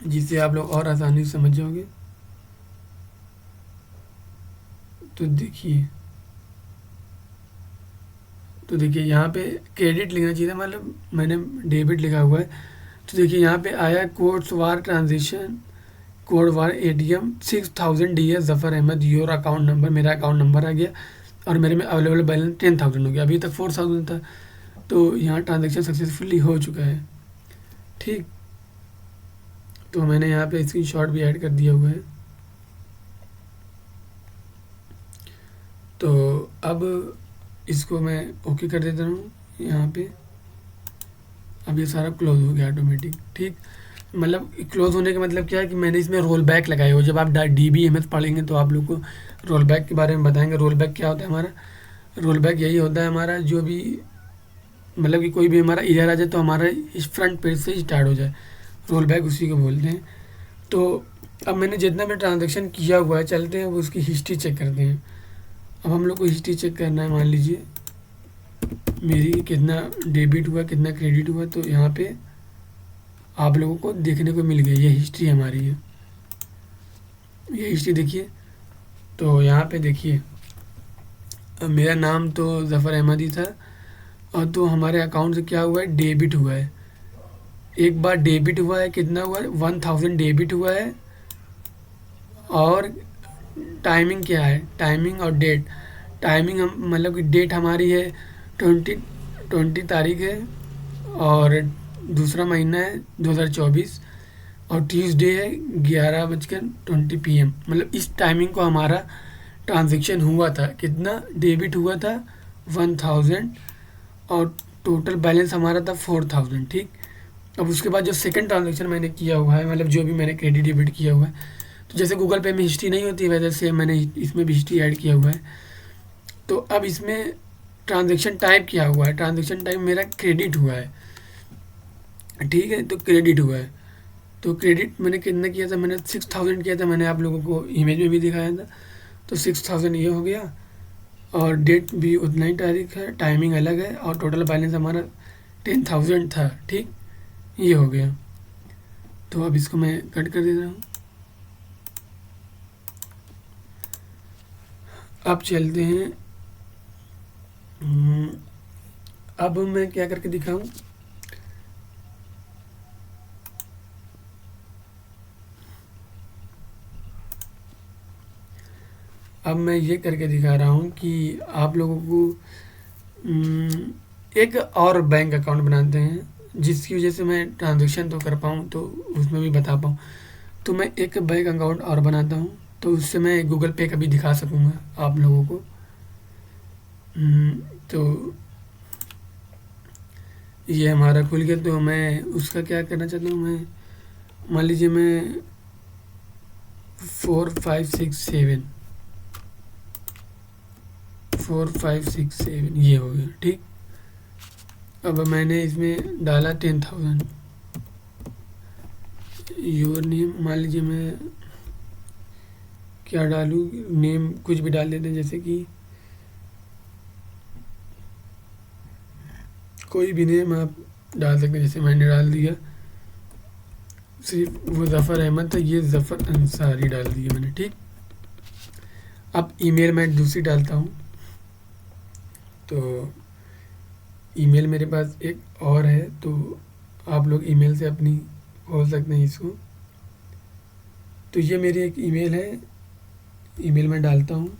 जिससे आप लोग और आसानी से समझ जाओगे। तो देखिए, तो देखिए यहाँ पे क्रेडिट लिखना चाहिए था, मतलब मैंने डेबिट लिखा हुआ है। तो देखिए यहाँ पे आया codes war transaction, code war ATM 6000 DS Zafar Ahmed your account number, मेरा अकाउंट नंबर आ गया। और मेरे में अवेलेबल बैलेंस 10,000 हो गया, अभी तक 4000 था। तो यहाँ ट्रांजेक्शन सक्सेसफुली हो चुका है, ठीक। तो मैंने यहाँ पे स्क्रीनशॉट भी ऐड कर दिया हुआ है। तो अब इसको मैं ओके कर देता हूँ यहाँ पे। अब ये सारा क्लोज हो गया ऑटोमेटिक, ठीक। मतलब क्लोज होने का मतलब क्या है कि मैंने इसमें रोल बैक लगाया हो। जब आप DBMS पढ़ेंगे तो आप लोग को रोल बैक के बारे में बताएंगे। रोल बैक क्या होता है हमारा, रोल बैक यही होता है हमारा, जो भी मतलब कि कोई भी हमारा एरर आ जाए तो हमारा इस फ्रंट पेज से स्टार्ट हो जाए, रोल बैक उसी को बोलते हैं। तो अब मैंने जितना भी ट्रांजेक्शन किया हुआ है, चलते हैं अब उसकी हिस्ट्री चेक करते हैं। अब हम लोग को हिस्ट्री चेक करना है, मान लीजिए मेरी कितना डेबिट हुआ, कितना क्रेडिट हुआ। तो यहाँ पे आप लोगों को देखने को मिल गई, ये हिस्ट्री हमारी है, ये हिस्ट्री देखिए। तो यहाँ पे देखिए मेरा नाम तो ज़फ़र अहमद ही था, और तो हमारे अकाउंट से क्या हुआ है, डेबिट हुआ है। एक बार डेबिट हुआ है, कितना हुआ है, 1000 डेबिट हुआ है। और टाइमिंग क्या है, टाइमिंग और डेट, टाइमिंग हम मतलब कि डेट हमारी है 20 तारीख है, और दूसरा महीना है 2024, और ट्यूसडे है 11:20 PM। मतलब इस टाइमिंग को हमारा ट्रांजेक्शन हुआ था, कितना डेबिट हुआ था 1000, और टोटल बैलेंस हमारा था 4000, ठीक। अब उसके बाद जो सेकंड ट्रांजेक्शन मैंने किया हुआ है, मतलब जो भी मैंने क्रेडिट डेबिट किया हुआ है, तो जैसे गूगल पे में हिस्ट्री नहीं होती वैसे से मैंने इसमें भी हिस्ट्री ऐड किया हुआ है। तो अब इसमें ट्रांज़ैक्शन टाइप क्या हुआ है, ट्रांज़ैक्शन टाइप मेरा क्रेडिट हुआ है, ठीक है, तो क्रेडिट हुआ है। तो क्रेडिट मैंने कितना किया था, मैंने 6000 किया था, मैंने आप लोगों को इमेज में भी दिखाया था। तो 6000 ये हो गया, और डेट भी उतना ही तारीख है, टाइमिंग अलग है, और टोटल बैलेंस हमारा 10,000 था, ठीक, ये हो गया। तो अब इसको मैं कट कर देता हूँ। अब चलते हैं, अब मैं क्या करके दिखाऊं, अब मैं ये करके दिखा रहा हूँ कि आप लोगों को एक और बैंक अकाउंट बनाते हैं, जिसकी वजह से मैं ट्रांज़ैक्शन तो कर पाऊँ, तो उसमें भी बता पाऊँ। तो मैं एक बैंक अकाउंट और बनाता हूँ, तो उससे मैं गूगल पे का भी दिखा सकूँगा आप लोगों को। तो ये हमारा खुल गया। तो मैं उसका क्या करना चाहता हूँ, मैं मान लीजिए मैं 4567 ये हो गया, ठीक। अब मैंने इसमें डाला 10,000, योर नेम, मान लीजिए मैं क्या डालूँ, नेम कुछ भी डाल देते हैं, जैसे कि कोई भी नेम आप डाल सकते हैं, जैसे मैंने डाल दिया, सिर्फ वो ज़फ़र अहमद था, ये ज़फ़र अंसारी डाल दिया मैंने, ठीक। अब ईमेल मैं दूसरी डालता हूँ। तो ईमेल मेरे पास एक और है, तो आप लोग ईमेल से अपनी खोल सकते हैं इसको। तो ये मेरी एक ईमेल है, ईमेल में डालता हूँ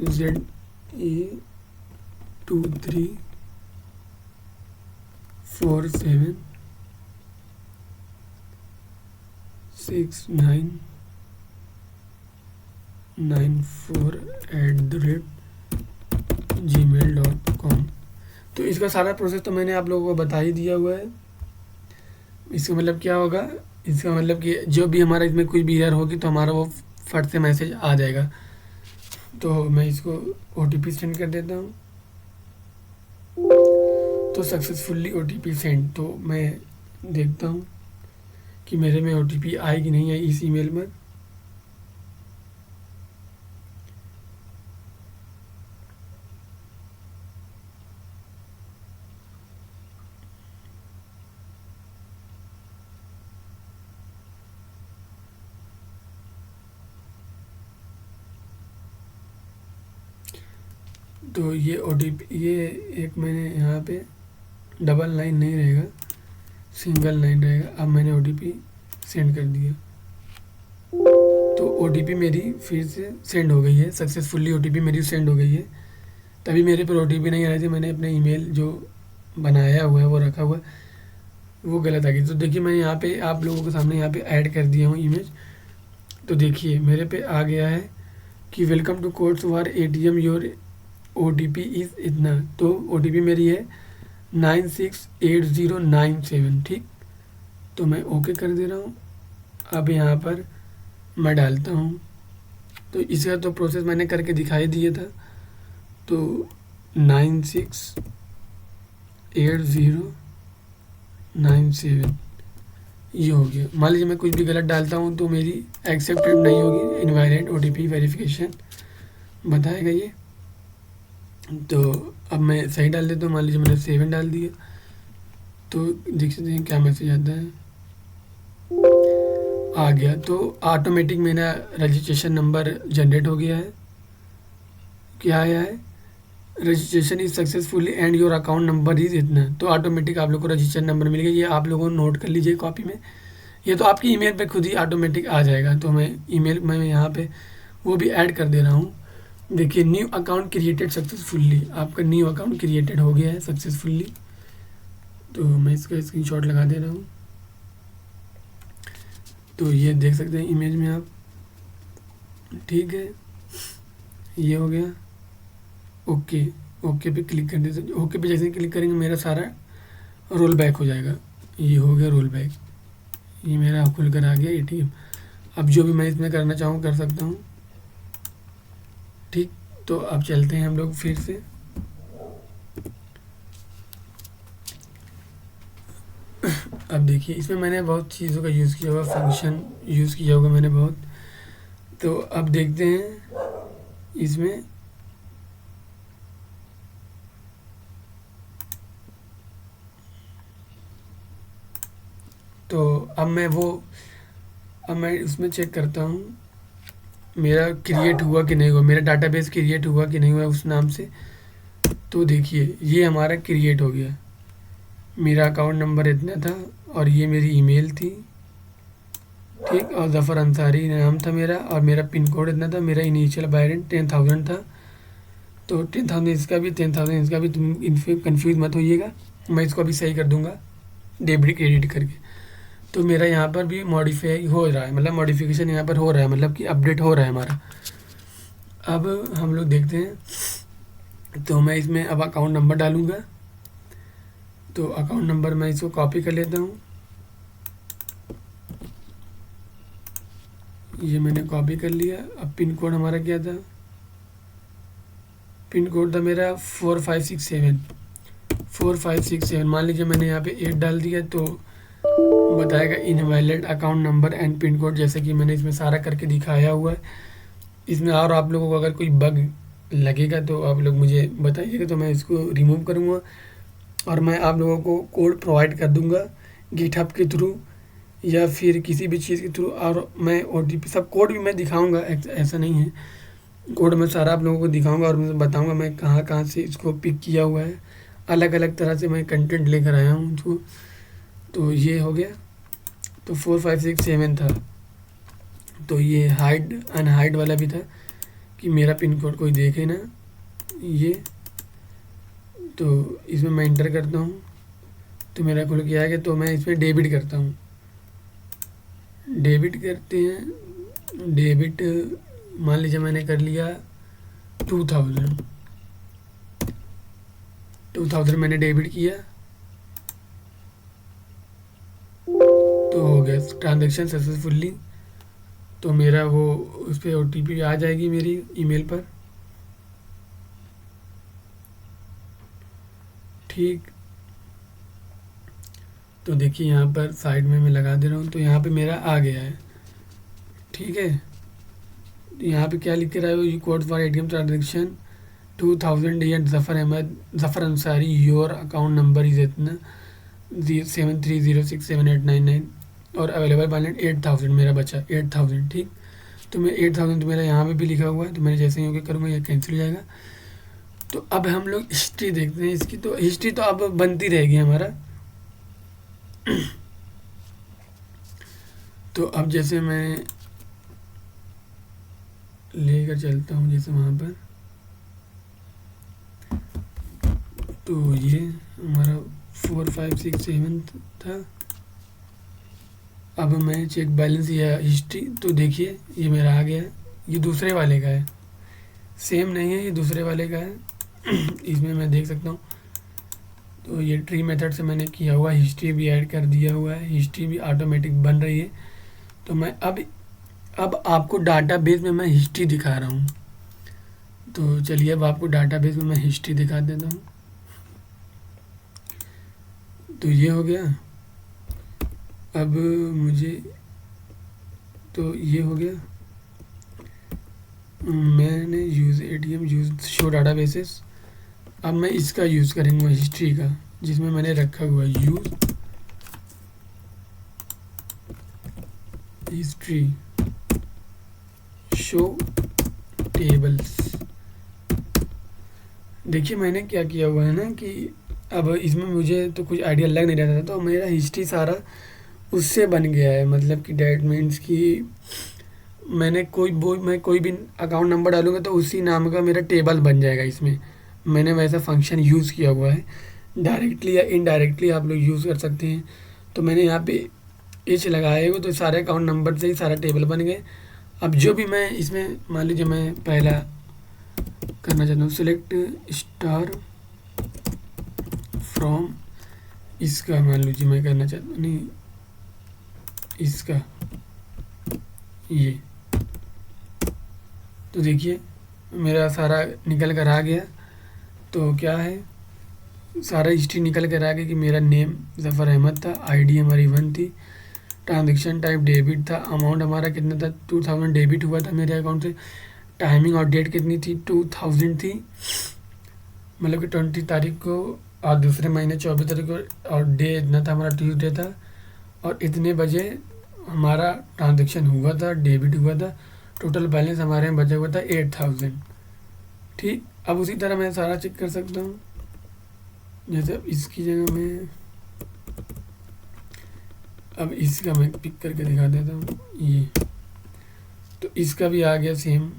ZE23476994@gmail.com। तो इसका सारा प्रोसेस तो मैंने आप लोगों को बता ही दिया हुआ है। इसका मतलब क्या होगा, इसका मतलब कि जो भी हमारा इसमें कोई भी एरर होगी तो हमारा वो फट से मैसेज आ जाएगा। तो मैं इसको OTP सेंड कर देता हूँ। तो सक्सेसफुली OTP सेंड। तो मैं देखता हूँ कि मेरे में OTP आई कि नहीं आई इस ईमेल में। तो ये OTP, ये एक मैंने यहाँ पे डबल लाइन नहीं रहेगा, सिंगल लाइन रहेगा। अब मैंने OTP सेंड कर दिया, तो OTP मेरी फिर से सेंड हो गई है, सक्सेसफुली OTP मेरी सेंड हो गई है। तभी मेरे पर OTP नहीं आ रही थी, मैंने अपने ईमेल जो बनाया हुआ है वो रखा हुआ है, वो गलत आ गई। तो देखिए मैं यहाँ पे आप लोगों के सामने यहाँ पे ऐड कर दिया हूँ इमेज। तो देखिए मेरे पे आ गया है कि welcome to codes for ATM, your OTP is इतना। तो OTP मेरी है 968097, ठीक। तो मैं ओके कर दे रहा हूँ। अब यहाँ पर मैं डालता हूँ, तो इसका तो प्रोसेस मैंने करके दिखाई दिया था। तो 968097 ये हो गया। मान लीजिए मैं कुछ भी गलत डालता हूँ तो मेरी एक्सेप्टेड नहीं होगी, इनवैलिड OTP वेरिफिकेशन बताएगा ये। तो अब मैं सही डाल देता हूँ, मान लीजिए मैंने 7 डाल दिया। तो देख सकते हैं क्या मैसेज आता है, आ गया। तो ऑटोमेटिक मेरा रजिस्ट्रेशन नंबर जनरेट हो गया है। क्या आया है, registration is successfully and your account number is इतना। तो ऑटोमेटिक आप लोग को रजिस्ट्रेशन नंबर मिल गया। ये आप लोगों को नोट कर लीजिए कॉपी में, ये तो आपकी ईमेल पे खुद ही ऑटोमेटिक आ जाएगा। तो मैं ईमेल में यहाँ पे वो भी ऐड कर दे रहा हूँ। देखिए न्यू अकाउंट क्रिएटेड सक्सेसफुली, आपका न्यू अकाउंट क्रिएटेड हो गया है सक्सेसफुली। तो मैं इसका स्क्रीनशॉट लगा दे रहा हूँ। तो ये देख सकते हैं इमेज में आप, ठीक है, ये हो गया। ओके, ओके पे क्लिक कर देते। ओके पे जैसे क्लिक करेंगे मेरा सारा रोल बैक हो जाएगा। ये हो गया रोल बैक, ये मेरा खुल कर आ गया ATM। अब जो भी मैं इसमें करना चाहूँ कर सकता हूँ। ठीक, तो अब चलते हैं हम लोग फिर से। अब देखिए इसमें मैंने बहुत चीज़ों का यूज़ किया हुआ, फंक्शन यूज़ किया होगा मैंने बहुत। तो अब देखते हैं इसमें। तो अब मैं उसमें चेक करता हूँ मेरा क्रिएट हुआ कि नहीं हुआ, मेरा डाटाबेस क्रिएट हुआ कि नहीं हुआ उस नाम से। तो देखिए ये हमारा क्रिएट हो गया, मेरा अकाउंट नंबर इतना था और ये मेरी ईमेल थी, ठीक, और ज़फ़र अंसारी नाम था मेरा, और मेरा पिन कोड इतना था, मेरा इनिशियल बैलेंस 10,000 था। तो 10,000 इसका भी, 10,000 इसका भी, तुम इनसे कन्फ्यूज़ मत होइएगा, मैं इसको अभी सही कर दूंगा डेबिट क्रेडिट करके। तो मेरा यहाँ पर भी मॉडिफाई हो रहा है, मतलब मॉडिफिकेशन यहाँ पर हो रहा है, मतलब कि अपडेट हो रहा है हमारा। अब हम लोग देखते हैं, तो मैं इसमें अब अकाउंट नंबर डालूँगा। तो अकाउंट नंबर मैं इसको कॉपी कर लेता हूँ, ये मैंने कॉपी कर लिया। अब पिन कोड हमारा क्या था, पिन कोड था मेरा 4567, 4567। मान लीजिए मैंने यहाँ पे 8 डाल दिया तो बताएगा invalid account number and pin code, जैसे कि मैंने इसमें सारा करके दिखाया हुआ है। इसमें और आप लोगों को अगर कोई बग लगेगा तो आप लोग मुझे बताइएगा, तो मैं इसको रिमूव करूँगा और मैं आप लोगों को कोड प्रोवाइड कर दूँगा गिटहब के थ्रू या फिर किसी भी चीज़ के थ्रू। और मैं ओटीपी सब कोड भी मैं दिखाऊँगा, ऐसा नहीं है, कोड मैं सारा आप लोगों को दिखाऊँगा और मैं बताऊँगा मैं कहाँ कहाँ से इसको पिक किया हुआ है। अलग अलग तरह से मैं कंटेंट लेकर आया हूँ उसको। तो ये हो गया, तो 4567 था। तो ये हाइड अनहाइड वाला भी था कि मेरा पिन कोड कोई देखे ना, ये। तो इसमें मैं इंटर करता हूँ तो मेरा खुल के आएगा, तो मैं इसमें डेबिट करता हूँ। डेबिट करते हैं, डेबिट मान लीजिए मैंने कर लिया 2000, 2000 मैंने डेबिट किया तो हो गया ट्रांजैक्शन सक्सेसफुली। तो मेरा वो उस पर ओटीपी आ जाएगी मेरी ईमेल पर, ठीक। तो देखिए यहाँ पर साइड में मैं लगा दे रहा हूँ, तो यहाँ पे मेरा आ गया है, ठीक है। तो यहाँ पे क्या लिख के रहा है, you code for ATM transaction 2000 at Zafar Ahmed Zafar Ansari, your account number is इतना 73067899 और अवेलेबल बैलेंस 8000 मेरा बचा, 8000, ठीक। तो मैं 8000 तो मेरा यहाँ पे भी लिखा हुआ है, तो मैंने जैसे ही ओके करूँगा ये कैंसिल हो जाएगा। तो अब हम लोग हिस्ट्री देखते हैं इसकी। तो हिस्ट्री तो अब बनती रहेगी हमारा। तो अब जैसे मैं लेकर चलता हूँ जैसे वहाँ पर, तो ये हमारा 4567 था। अब मैं चेक बैलेंस या हिस्ट्री, तो देखिए ये मेरा आ गया है, ये दूसरे वाले का है, सेम नहीं है, ये दूसरे वाले का है। इसमें मैं देख सकता हूँ, तो ये ट्री मेथड से मैंने किया हुआ, हिस्ट्री भी ऐड कर दिया हुआ है, हिस्ट्री भी ऑटोमेटिक बन रही है। तो मैं अब आपको डाटाबेस में मैं हिस्ट्री दिखा रहा हूँ। तो चलिए अब आपको डाटाबेस में मैं हिस्ट्री दिखा देता हूँ। तो ये हो गया। अब मुझे, तो ये हो गया, मैंने use ATM use show databases. अब मैं इसका यूज़ करूँगा हिस्ट्री का, जिसमें मैंने रखा हुआ यूज़ हिस्ट्री शो टेबल्स। देखिए मैंने क्या किया हुआ है ना कि अब इसमें मुझे तो कुछ आइडिया लग नहीं रहा था, तो मेरा हिस्ट्री सारा उससे बन गया है, मतलब कि डैट मीन्स कि मैं कोई भी अकाउंट नंबर डालूंगा तो उसी नाम का मेरा टेबल बन जाएगा इसमें। मैंने वैसा फंक्शन यूज़ किया हुआ है, डायरेक्टली या इनडायरेक्टली आप लोग यूज़ कर सकते हैं। तो मैंने यहाँ पे एच लगाए हुए, तो सारे अकाउंट नंबर से ही सारा टेबल बन गए। अब जो भी मैं इसमें, मान लीजिए मैं पहला करना चाहता हूँ सिलेक्ट स्टार फ्रॉम, इसका मान लीजिए मैं करना चाहता हूँ, नहीं इसका, ये। तो देखिए मेरा सारा निकल कर आ गया। तो क्या है, सारा हिस्ट्री निकल कर आ गया कि मेरा नेम ज़फ़र अहमद था, आईडी हमारी 1 थी, ट्रांजेक्शन टाइप डेबिट था, अमाउंट हमारा कितना था 2000 डेबिट हुआ था मेरे अकाउंट से, टाइमिंग और डेट कितनी थी 2000 थी, मतलब कि 20 तारीख को, और दूसरे महीने 24 तारीख को, और डे इतना था हमारा ट्यूसडे था, और इतने बजे हमारा ट्रांजेक्शन हुआ था, डेबिट हुआ था, टोटल बैलेंस हमारे में बचा हुआ था 8000। ठीक, अब उसी तरह मैं सारा चेक कर सकता हूँ। जैसे अब इसकी जगह में, अब इसका मैं पिक करके दिखा देता हूँ ये, तो इसका भी आ गया सेम,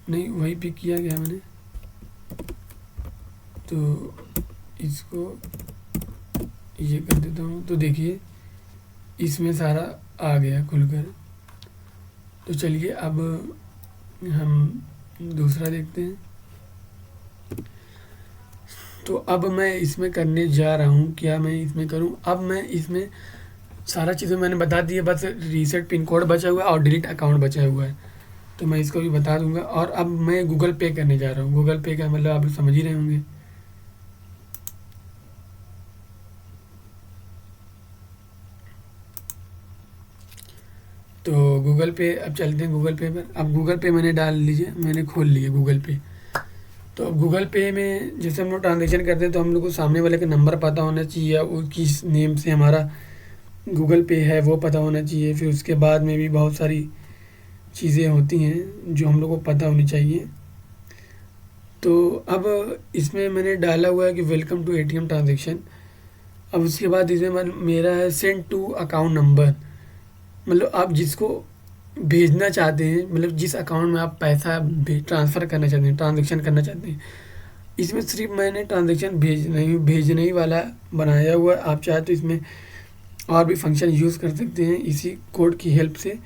नहीं वही पिक किया गया मैंने, तो इसको ये कर देता हूँ। तो देखिए इसमें सारा आ गया खुलकर। तो चलिए अब हम दूसरा देखते हैं। तो अब मैं इसमें करने जा रहा हूँ, क्या मैं इसमें करूँ, अब मैं इसमें सारा चीज़ें मैंने बता दी है, बस रीसेट पिन कोड बचा हुआ है और डिलीट अकाउंट बचा हुआ है, तो मैं इसको भी बता दूंगा। और अब मैं गूगल पे करने जा रहा हूँ। गूगल पे का मतलब आप समझ ही रहे होंगे। तो गूगल पे, अब चलते हैं गूगल पे पर। अब गूगल पे मैंने डाल लीजिए, मैंने खोल लिया गूगल पे। तो अब गूगल पे में जैसे हम लोग ट्रांजेक्शन करते हैं तो हम लोग को सामने वाले का नंबर पता होना चाहिए, वो किस नेम से हमारा गूगल पे है वो पता होना चाहिए। फिर उसके बाद में भी बहुत सारी चीज़ें होती हैं जो हम लोग को पता होनी चाहिए। तो अब इसमें मैंने डाला हुआ है कि वेलकम टू एटीएम ट्रांजेक्शन। अब उसके बाद इसमें मेरा है सेंड टू अकाउंट नंबर, मतलब आप जिसको भेजना चाहते हैं, मतलब जिस अकाउंट में आप पैसा ट्रांसफ़र करना चाहते हैं, ट्रांजेक्शन करना चाहते हैं। इसमें सिर्फ मैंने ट्रांजेक्शन भेजने ही वाला बनाया हुआ है। आप चाहे तो इसमें और भी फंक्शन यूज़ कर सकते हैं इसी कोड की हेल्प से।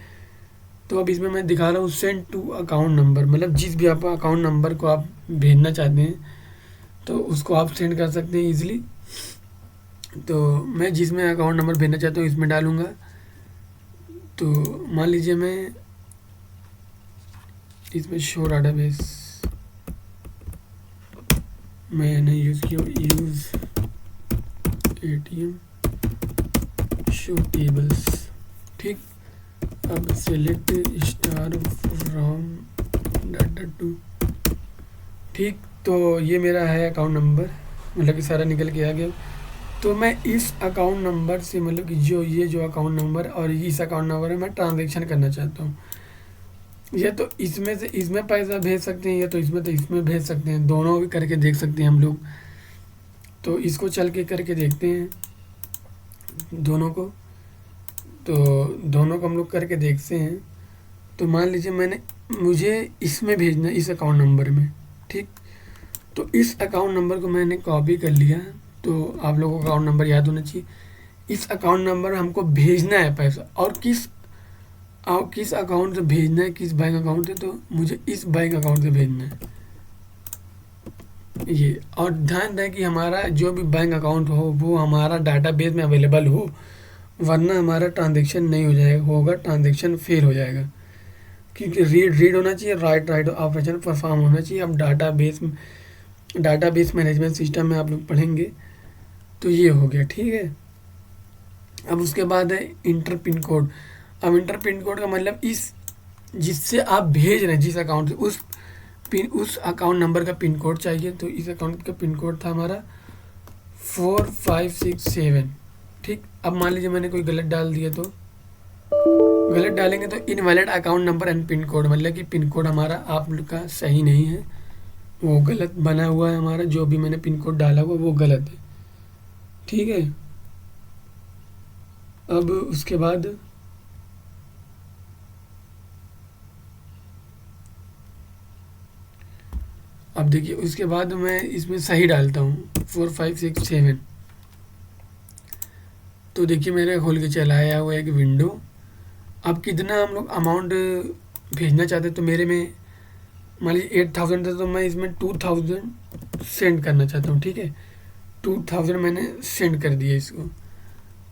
तो अब इसमें मैं दिखा रहा हूँ सेंड टू अकाउंट नंबर, मतलब जिस भी आप अकाउंट नंबर को आप भेजना चाहते हैं तो उसको आप सेंड कर सकते हैं ईज़िली। तो मैं जिसमें अकाउंट नंबर भेजना चाहता हूँ इसमें डालूँगा। तो मान लीजिए मैं इसमें शो डाटाबेस मैंने यूज़ किया, यूज़ एटीएम शो टेबल्स। ठीक, अब select star from data two. ठीक, तो ये मेरा है अकाउंट नंबर, मतलब कि सारा निकल के आ गया। तो मैं इस अकाउंट नंबर से, मतलब कि जो अकाउंट नंबर और इस अकाउंट नंबर में मैं ट्रांजेक्शन करना चाहता हूँ। या तो इसमें से इसमें पैसा भेज सकते हैं, या तो इसमें भेज सकते हैं, दोनों भी करके देख सकते हैं हम लोग। तो इसको चल के करके देखते हैं दोनों को। तो दोनों को हम लोग करके देखते हैं। तो मान लीजिए मुझे इसमें भेजना है, इस अकाउंट नंबर में। ठीक, तो इस अकाउंट नंबर को मैंने कॉपी कर लिया। तो आप लोगों को अकाउंट नंबर याद होना चाहिए। इस अकाउंट नंबर हमको भेजना है पैसा, और किस अकाउंट से भेजना है, किस बैंक अकाउंट से, तो मुझे इस बैंक अकाउंट से भेजना है ये। और ध्यान दें कि हमारा जो भी बैंक अकाउंट हो वो हमारा डाटाबेस में अवेलेबल हो, वरना हमारा ट्रांजेक्शन नहीं हो जाएगा, होगा ट्रांजेक्शन फेल हो जाएगा। क्योंकि रीड होना चाहिए, राइट ऑपरेशन परफॉर्म होना चाहिए। अब डाटाबेस मैनेजमेंट सिस्टम में आप लोग पढ़ेंगे। तो ये हो गया, ठीक है। अब उसके बाद है इंटर पिन कोड। अब इंटर पिन कोड का मतलब जिससे आप भेज रहे हैं, जिस अकाउंट से, उस अकाउंट नंबर का पिन कोड चाहिए। तो इस अकाउंट का पिन कोड था हमारा 4567। ठीक, अब मान लीजिए मैंने कोई गलत डाल दिया, तो गलत डालेंगे तो invalid account number and pin code, मतलब कि पिन कोड हमारा आप लोग का सही नहीं है, वो गलत बना हुआ है हमारा, जो भी मैंने पिन कोड डाला हुआ वो गलत है। ठीक है, अब उसके बाद अब देखिए, उसके बाद मैं इसमें सही डालता हूँ 4567। तो देखिए मेरे खोल के चला आया हुआ एक विंडो। अब कितना हम लोग अमाउंट भेजना चाहते हैं, तो मेरे में मान लीजिए 8000 था, तो मैं इसमें 2000 सेंड करना चाहता हूँ। ठीक है, 2000 मैंने सेंड कर दिया इसको।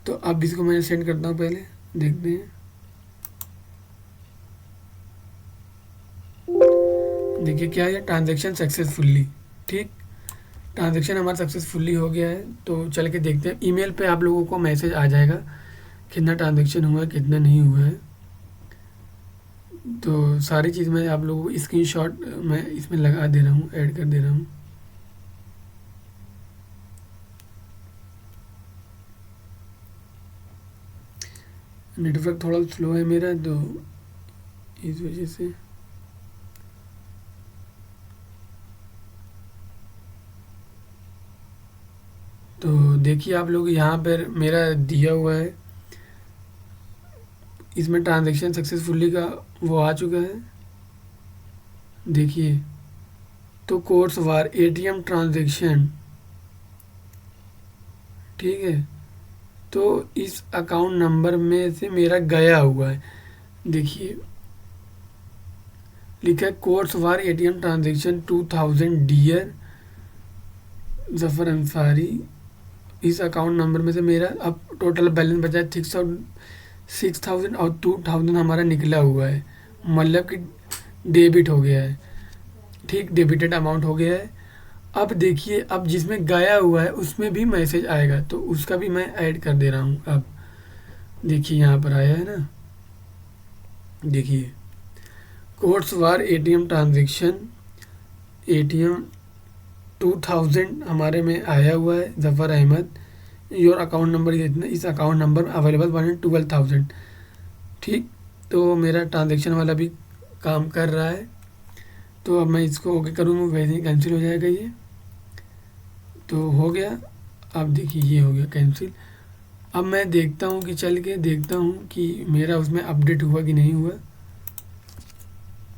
तो अब इसको मैं सेंड करता हूँ, पहले देखते हैं। देखिए क्या है, ट्रांजैक्शन सक्सेसफुली। ठीक, ट्रांजैक्शन हमारा सक्सेसफुली हो गया है। तो चल के देखते हैं, ईमेल पे आप लोगों को मैसेज आ जाएगा कितना ट्रांजैक्शन हुआ है कितना नहीं हुआ है। तो सारी चीज़ मैं आप लोगों को स्क्रीनशॉट मैं इसमें लगा दे रहा हूँ, ऐड कर दे रहा हूँ। नेटवर्क थोड़ा स्लो है मेरा, तो इस वजह से। तो देखिए आप लोग यहाँ पर मेरा दिया हुआ है, इसमें ट्रांजैक्शन सक्सेसफुली का वो आ चुका है। देखिए, तो कोर्स वार एटीएम ट्रांजैक्शन, ठीक है। तो इस अकाउंट नंबर में से मेरा गया हुआ है। देखिए लिखा है course war ATM transaction 2000 dear Zafar Ansari. इस अकाउंट नंबर में से मेरा अब टोटल बैलेंस बचा है 6,000 और 2,000 हमारा निकला हुआ है, मतलब कि डेबिट हो गया है। ठीक, डेबिटेड अमाउंट हो गया है। अब देखिए, अब जिसमें गया हुआ है उसमें भी मैसेज आएगा, तो उसका भी मैं ऐड कर दे रहा हूँ। अब देखिए यहाँ पर आया है ना, देखिए course war ATM transaction, ATM 2000 हमारे में आया हुआ है, Zafar Ahmed your account number इतना, इस अकाउंट नंबर अवेलेबल 12,000। ठीक, तो मेरा ट्रांजैक्शन वाला भी काम कर रहा है। तो अब मैं इसको ओके करूँगा, वैसे ही कैंसिल हो जाएगा ये। तो हो गया। अब देखिए ये हो गया कैंसिल। अब मैं देखता हूँ कि चल के देखता हूँ कि मेरा उसमें अपडेट हुआ कि नहीं हुआ।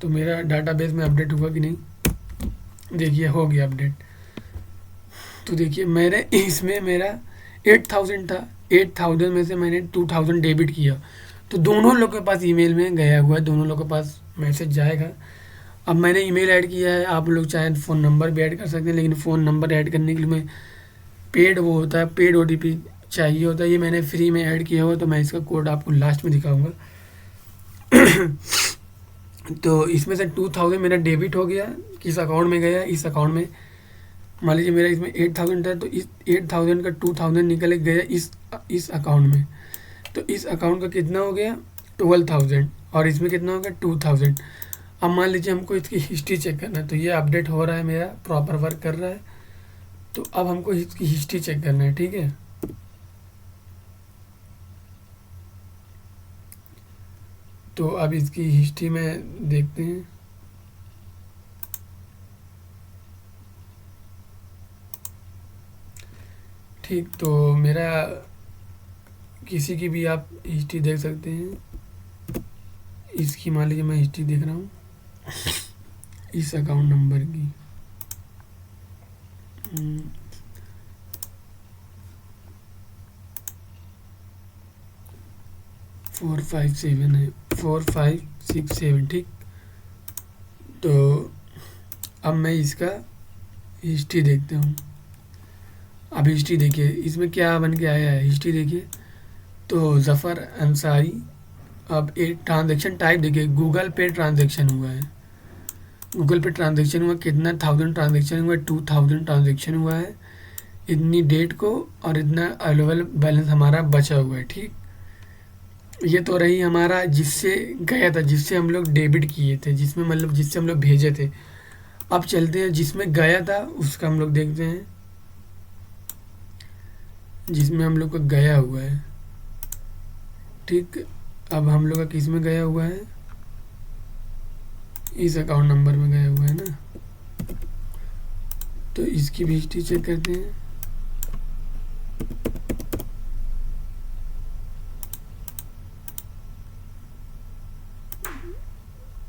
तो मेरा डाटाबेस में अपडेट हुआ कि नहीं, देखिए हो गया अपडेट। तो देखिए मेरे इसमें मेरा 8,000 था, 8,000 में से मैंने 2,000 डेबिट किया। तो दोनों लोग के पास ईमेल में गया हुआ है, दोनों लोग के पास मैसेज जाएगा। अब मैंने ईमेल ऐड किया है, आप लोग चाहे फ़ोन नंबर भी ऐड कर सकते हैं, लेकिन फ़ोन नंबर ऐड करने के लिए मैं पेड वो होता है, पेड ओटीपी चाहिए होता है। ये मैंने फ्री में ऐड किया हुआ, तो मैं इसका कोड आपको लास्ट में दिखाऊंगा। तो इसमें से 2,000 मेरा डेबिट हो गया, किस अकाउंट में गया, इस अकाउंट में। मान लीजिए मेरा इसमें 8,000 था, तो इस 8,000 का 2,000 निकल गया इस अकाउंट में। तो इस अकाउंट का कितना हो गया 12,000, और इसमें कितना हो गया 2,000। अब मान लीजिए हमको इसकी हिस्ट्री चेक करना है, तो ये अपडेट हो रहा है, मेरा प्रॉपर वर्क कर रहा है। तो अब हमको इसकी हिस्ट्री चेक करना है, ठीक है। तो अब इसकी हिस्ट्री में देखते हैं। ठीक, तो मेरा किसी की भी आप हिस्ट्री देख सकते हैं। इसकी मान लीजिए मैं हिस्ट्री देख रहा हूँ, इस अकाउंट नंबर की। 457 है, 4567। ठीक, तो अब मैं इसका हिस्ट्री देखता हूँ। अब हिस्ट्री देखिए इसमें क्या बन के आया है, हिस्ट्री देखिए। तो ज़फ़र अंसारी, अब एक ट्रांजैक्शन टाइप देखिए, गूगल पे ट्रांजैक्शन हुआ है। गूगल पे ट्रांजैक्शन हुआ कितना, 1,000 ट्रांजैक्शन हुआ, 2,000 ट्रांजैक्शन हुआ है इतनी डेट को, और इतना अवेलेबल बैलेंस हमारा बचा हुआ है। ठीक, ये तो रही हमारा जिससे गया था, जिससे हम लोग डेबिट किए थे, जिसमें मतलब जिससे हम लोग भेजे थे। अब चलते हैं जिसमें गया था, उसका हम लोग देखते हैं, जिसमें हम लोग का गया हुआ है। ठीक, अब हम लोग का किस में गया हुआ है, इस अकाउंट नंबर में गया हुआ है ना। तो इसकी भी हिस्ट्री चेक करते हैं।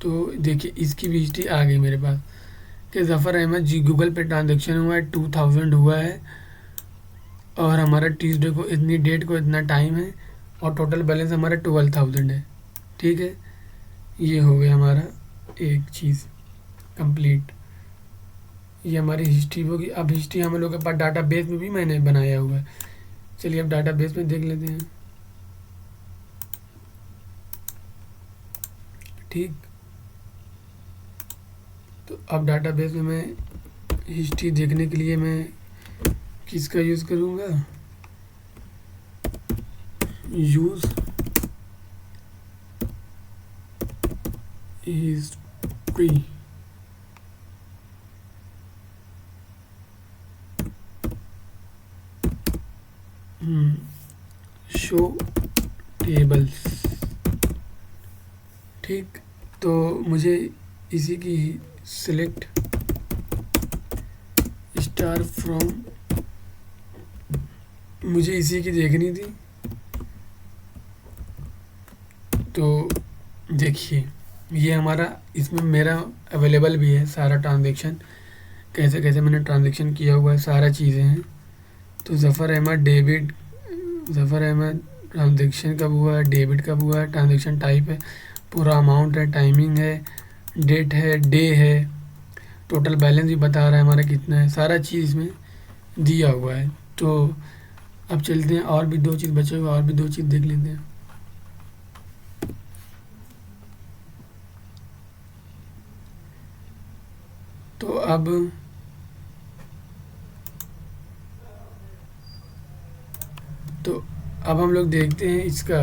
तो देखिए इसकी भी हिस्ट्री आ गई मेरे पास कि ज़फ़र अहमद जी गूगल पे ट्रांजैक्शन हुआ है, 2,000 हुआ है, और हमारा ट्यूसडे को इतनी डेट को इतना टाइम है, और टोटल बैलेंस हमारा 12,000 है। ठीक है, ये हो गया हमारा एक चीज़ कंप्लीट। ये हमारी हिस्ट्री होगी। अब हिस्ट्री हम लोग के पास डाटा बेस में भी मैंने बनाया हुआ है। चलिए अब डाटा बेस में देख लेते हैं। ठीक, तो अब डाटाबेस में मैं हिस्ट्री देखने के लिए मैं किसका यूज़ करूँगा, यूज़ हिस्ट्री। Show tables. ठीक, तो मुझे इसी की सिलेक्ट स्टार फ्रॉम, मुझे इसी की देखनी थी। तो देखिए ये हमारा, इसमें मेरा अवेलेबल भी है सारा ट्रांजैक्शन, कैसे कैसे मैंने ट्रांजैक्शन किया हुआ है, सारा चीज़ें हैं। तो ज़फ़र अहमद डेबिट, ज़फ़र अहमद ट्रांजैक्शन कब हुआ है, डेबिट कब हुआ है, ट्रांजैक्शन टाइप है, पूरा अमाउंट है, टाइमिंग है, डेट है, डे है, टोटल बैलेंस भी बता रहा है हमारा कितना है, सारा चीज़ इसमें दिया हुआ है। तो अब चलते हैं, और भी 2 चीज़ बचे हुए, और भी 2 चीज़ देख लेते हैं। तो अब हम लोग देखते हैं इसका।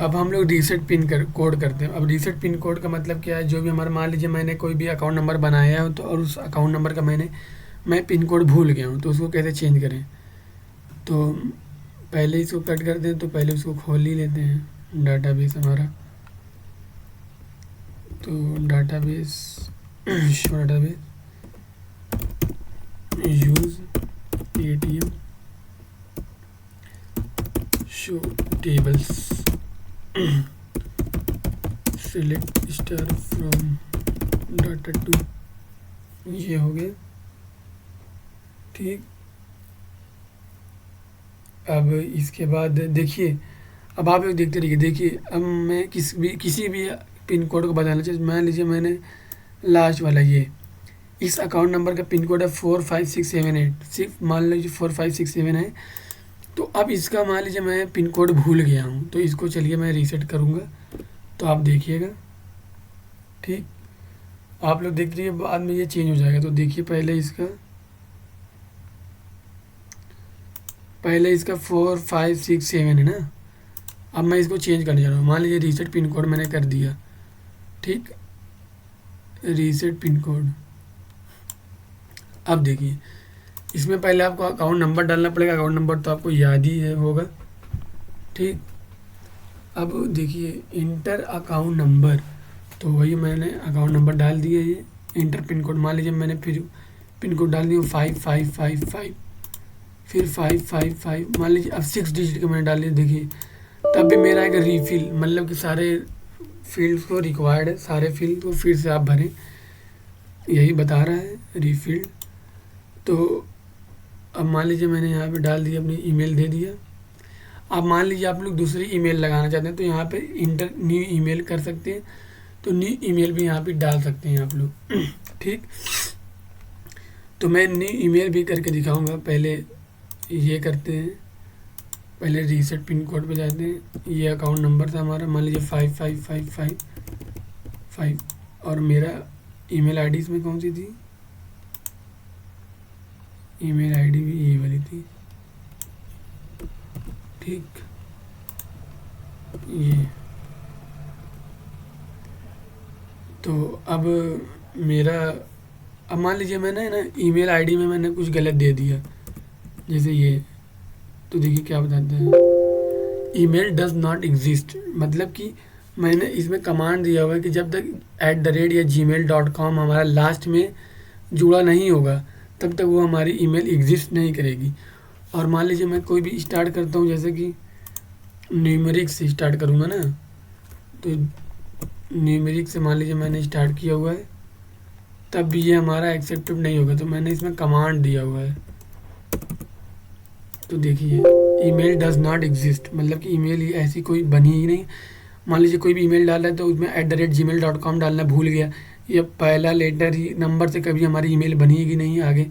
अब हम लोग रीसेट पिन कोड करते हैं। अब रीसेट पिन कोड का मतलब क्या है, जो भी हमारा, मान लीजिए मैंने कोई भी अकाउंट नंबर बनाया है तो, और उस अकाउंट नंबर का मैं पिन कोड भूल गया हूँ, तो उसको कैसे चेंज करें। तो पहले इसको कट करते हैं, तो पहले उसको खोल ही लेते हैं डाटाबेस हमारा। तो database show database use ATM show tables select star from data two, ये हो गया। ठीक, अब इसके बाद देखिए, अब आप लोग देखते रहिए। देखिए अब मैं किसी भी पिन कोड को बताना चाहिए। मान लीजिए मैंने लास्ट वाला ये, इस अकाउंट नंबर का पिन कोड है 45678, सिर्फ मान लीजिए 45678 है। तो अब इसका मान लीजिए मैं पिन कोड भूल गया हूँ, तो इसको चलिए मैं रीसेट करूँगा, तो आप देखिएगा। ठीक, आप लोग देख रहिए, बाद में ये चेंज हो जाएगा। तो देखिए पहले इसका 4567 है ना। अब मैं इसको चेंज करने जा रहा हूँ। मान लीजिए रीसेट पिन कोड मैंने कर दिया। ठीक, रीसेट पिन कोड। अब देखिए इसमें पहले आपको अकाउंट नंबर डालना पड़ेगा। अकाउंट नंबर तो आपको याद ही है होगा। ठीक, अब देखिए इंटर अकाउंट नंबर, तो वही मैंने अकाउंट नंबर डाल दिया। ये इंटर पिन कोड, मान लीजिए मैंने फिर पिन कोड डाल दिया 5555, फिर 555, मान लीजिए अब 6 डिजिट का मैंने डाल दिया। देखिए तब भी मेरा एक रीफिल, मतलब कि सारे फील्ड्स को रिक्वायर्ड है, सारे फील्ड को फिर से आप भरें, यही बता रहा है रीफिल्ड। तो अब मान लीजिए मैंने यहाँ पे डाल दिया, अपनी ईमेल दे दिया। अब मान लीजिए आप लोग दूसरी ईमेल लगाना चाहते हैं, तो यहाँ पे इंटर न्यू ईमेल कर सकते हैं। तो न्यू ईमेल भी यहाँ पे डाल सकते हैं आप लोग। ठीक, तो मैं न्यू ईमेल भी करके दिखाऊंगा। पहले ये करते हैं, पहले रीसेट पिन कोड पे जाते हैं। ये अकाउंट नंबर था हमारा, मान लीजिए 55555, और मेरा ईमेल आईडी इसमें कौन सी थी, ईमेल आईडी भी ये वाली थी। ठीक, ये तो अब मेरा, अब मान लीजिए मैंने ना ईमेल आईडी में मैंने कुछ गलत दे दिया, जैसे ये। तो देखिए क्या बताते हैं, ईमेल डज नॉट एग्जिस्ट, मतलब कि मैंने इसमें कमांड दिया हुआ है कि जब तक @ या gmail.com हमारा लास्ट में जुड़ा नहीं होगा, तब तक वो हमारी ईमेल एग्जिस्ट नहीं करेगी। और मान लीजिए मैं कोई भी स्टार्ट करता हूँ, जैसे कि न्यूमेरिक से स्टार्ट करूँगा ना, तो न्यूमेरिक से मान लीजिए मैंने स्टार्ट किया हुआ है, तब भी ये हमारा एक्सेप्टेड नहीं होगा। तो मैंने इसमें कमांड दिया हुआ है। तो देखिए ईमेल डज नॉट एग्जिस्ट, मतलब कि ईमेल ही ऐसी कोई बनी ही नहीं। मान लीजिए कोई भी ईमेल डाल रहा है, तो उसमें @gmail.com डालना भूल गया, ये पहला लेटर ही नंबर से कभी हमारी ईमेल बनेगी नहीं। आगे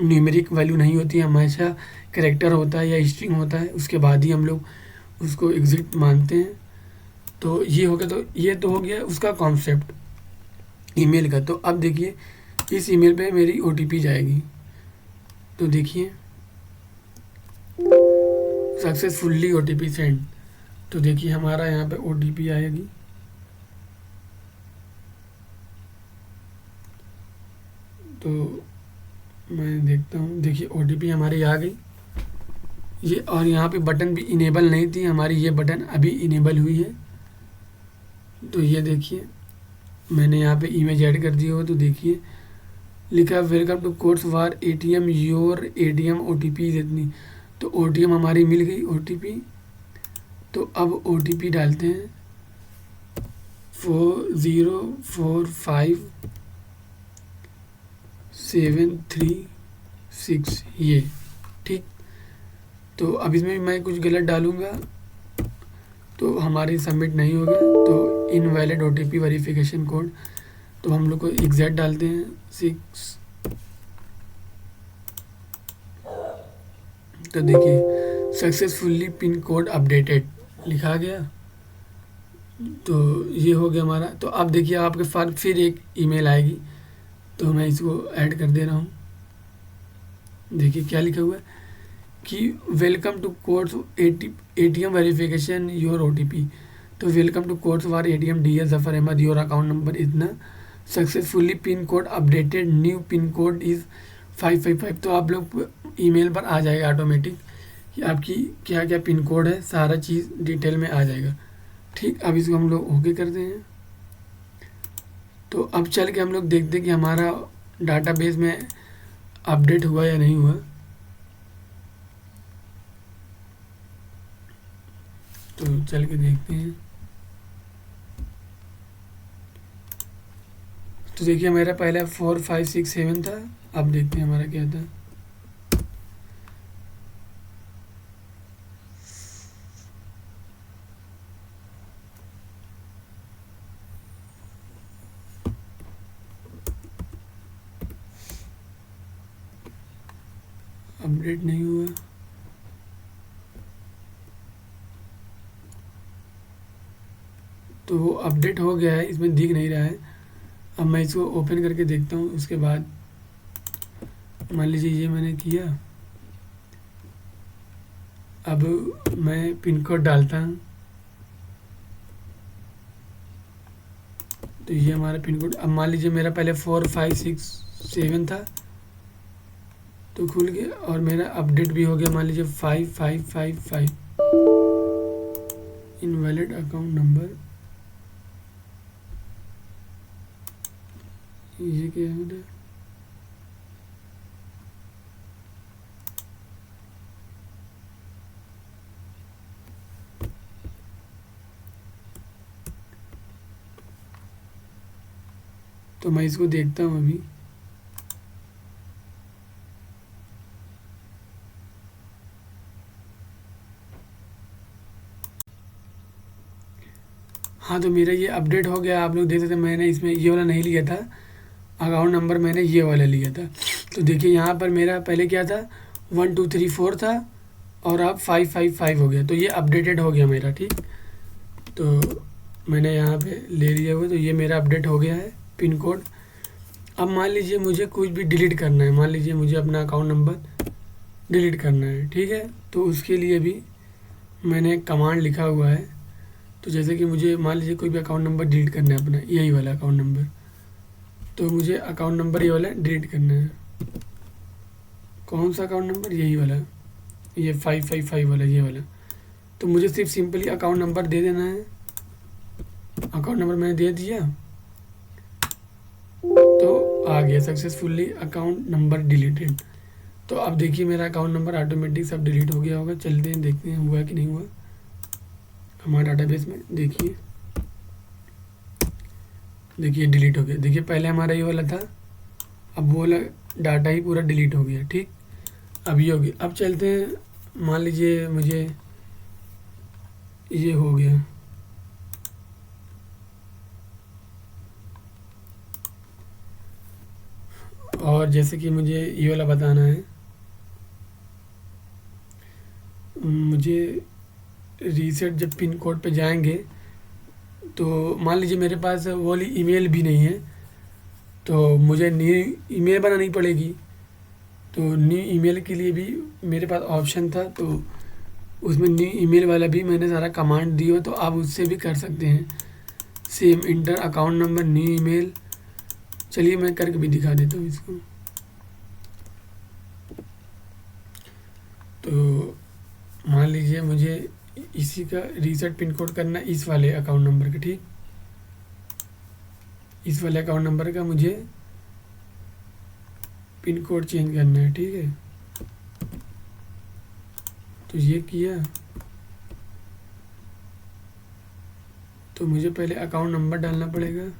न्यूमेरिक वैल्यू नहीं होती है, हमेशा कैरेक्टर होता है या स्ट्रिंग होता है, उसके बाद ही हम लोग उसको एग्जिट मानते हैं। तो ये हो गया, तो ये तो हो गया उसका कॉन्सेप्ट। ईमेल का। तो अब देखिए इस ईमेल पे मेरी ओटीपी जाएगी। तो देखिए सक्सेसफुली ओटीपी सेंड। तो देखिए हमारा यहाँ पे ओटीपी आएगी। तो मैं देखता हूँ, देखिए ओटीपी हमारी आ गई ये। और यहाँ पे बटन भी इनेबल नहीं थी हमारी, ये बटन अभी इनेबल हुई है। तो ये देखिए मैंने यहाँ पे इमेज ऐड कर दी हो। तो देखिए लिखा है welcome to course war ATM your ATM OTP इतनी। तो ओटीएम हमारी मिल गई ओटीपी। तो अब ओटीपी डालते हैं 404573 6 ये। ठीक। तो अब इसमें मैं कुछ गलत डालूँगा तो हमारी सबमिट नहीं होगा। तो इनवैलिड ओटीपी वेरिफिकेशन कोड। तो हम लोग को एग्जैक्ट डालते हैं 6। तो देखिए सक्सेसफुली पिन कोड अपडेटेड लिखा गया। तो ये हो गया हमारा। तो अब देखिए आपके पास फिर एक ईमेल आएगी। तो मैं इसको ऐड कर दे रहा हूँ। देखिए क्या लिखा हुआ है कि welcome to course ATM verification your OTP. तो welcome to course war ATM DS Zafar Ahmad your account number इतना successfully pin code updated new pin code is 555। तो आप लोग ईमेल पर आ जाएगा ऑटोमेटिक कि आपकी क्या क्या पिन कोड है, सारा चीज़ डिटेल में आ जाएगा। ठीक। अब इसको हम लोग ओके करते हैं। तो अब चल के हम लोग देखते हैं कि हमारा डाटाबेस में अपडेट हुआ या नहीं हुआ। तो चल के देखते हैं। तो देखिए मेरा पहला 4567 था। अब देखते हैं हमारा क्या था। अपडेट नहीं हुआ। तो वो अपडेट हो गया है, इसमें दिख नहीं रहा है। अब मैं इसको ओपन करके देखता हूँ। उसके बाद मान लीजिए ये मैंने किया। अब मैं पिन कोड डालता हूँ। तो ये हमारा पिन कोड। अब मान लीजिए मेरा पहले 4567 था तो खुल गया और मेरा अपडेट भी हो गया। मान लीजिए 5555 इनवैलिड अकाउंट नंबर। ये क्या है? तो मैं इसको देखता हूँ अभी। हाँ तो मेरा ये अपडेट हो गया। आप लोग देख सकते हैं मैंने इसमें ये वाला नहीं लिया था अकाउंट नंबर, मैंने ये वाला लिया था। तो देखिए यहाँ पर मेरा पहले क्या था 1234 था और अब 555 हो गया। तो ये अपडेटेड हो गया मेरा। ठीक। तो मैंने यहाँ पे ले लिया हुआ। तो ये मेरा अपडेट हो गया है पिन कोड। अब मान लीजिए मुझे कुछ भी डिलीट करना है। मान लीजिए मुझे अपना अकाउंट नंबर डिलीट करना है। ठीक है। तो उसके लिए भी मैंने कमांड लिखा हुआ है। तो जैसे कि मुझे मान लीजिए कोई भी अकाउंट नंबर डिलीट करना है अपना, यही वाला अकाउंट नंबर। तो मुझे अकाउंट नंबर ये वाला डिलीट करना है। कौन सा अकाउंट नंबर? यही वाला, ये 555 वाला, ये वाला। तो मुझे सिर्फ सिंपली अकाउंट नंबर दे देना है। अकाउंट नंबर मैंने दे दिया तो आ गया सक्सेसफुली अकाउंट नंबर डिलीटेड। तो अब देखिए मेरा अकाउंट नंबर ऑटोमेटिक सब डिलीट हो गया होगा। चलते हैं देखते हैं हुआ कि नहीं हुआ हमारे डाटाबेस में। देखिए देखिए डिलीट हो गया। देखिए पहले हमारा ये वाला था, अब वो वाला डाटा ही पूरा डिलीट हो गया। ठीक। अब ये हो गया। अब चलते हैं, मान लीजिए मुझे ये हो गया। और जैसे कि मुझे ये वाला बताना है, मुझे रीसेट जब पिन कोड पे जाएंगे तो मान लीजिए मेरे पास वो वाली ईमेल भी नहीं है। तो मुझे न्यू ईमेल बनानी पड़ेगी। तो न्यू ईमेल के लिए भी मेरे पास ऑप्शन था, तो उसमें न्यू ईमेल वाला भी मैंने सारा कमांड दिया, तो आप उससे भी कर सकते हैं। Same inter account number new email. चलिए मैं करके भी दिखा देता हूँ इसको। तो मान लीजिए मुझे इसी का रीसेट पिन कोड करना है, इस वाले अकाउंट नंबर का, ठीक। इस वाले अकाउंट नंबर का मुझे पिन कोड चेंज करना है, ठीक है। तो ये किया, तो मुझे पहले अकाउंट नंबर डालना पड़ेगा,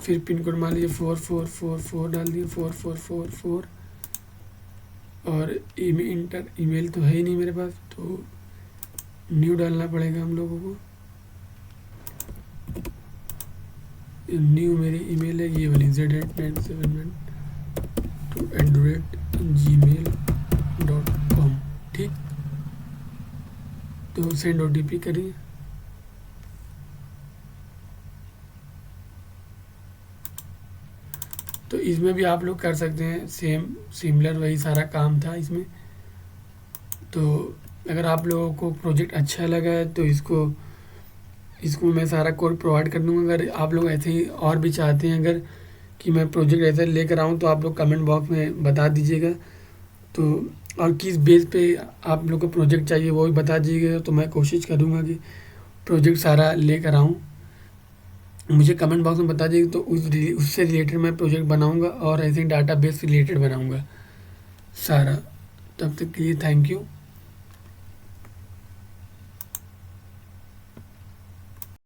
फिर पिन कोड मान लीजिए 4444 डाल दिया, 4444। और इंटर ईमेल तो है ही नहीं मेरे पास, तो न्यू डालना पड़ेगा हम लोगों को। न्यू मेरी ईमेल है ये वाली z@971@gmail.com, ठीक। तो सेंड OTP करिए। तो इसमें भी आप लोग कर सकते हैं, सेम सिमिलर वही सारा काम था इसमें। तो अगर आप लोगों को प्रोजेक्ट अच्छा लगा है तो इसको मैं सारा कोड प्रोवाइड कर दूंगा। अगर आप लोग ऐसे ही और भी चाहते हैं अगर कि मैं प्रोजेक्ट ऐसे लेकर आऊँ, तो आप लोग कमेंट बॉक्स में बता दीजिएगा। तो और किस बेस पे आप लोग को प्रोजेक्ट चाहिए वो भी बता दीजिएगा, तो मैं कोशिश करूँगा कि प्रोजेक्ट सारा लेकर आऊँ। मुझे कमेंट बॉक्स में बता दीजिए, तो उससे रिलेटेड मैं प्रोजेक्ट बनाऊँगा और ऐसे ही डाटाबेस से रिलेटेड बनाऊँगा सारा। तब तक के लिए थैंक यू।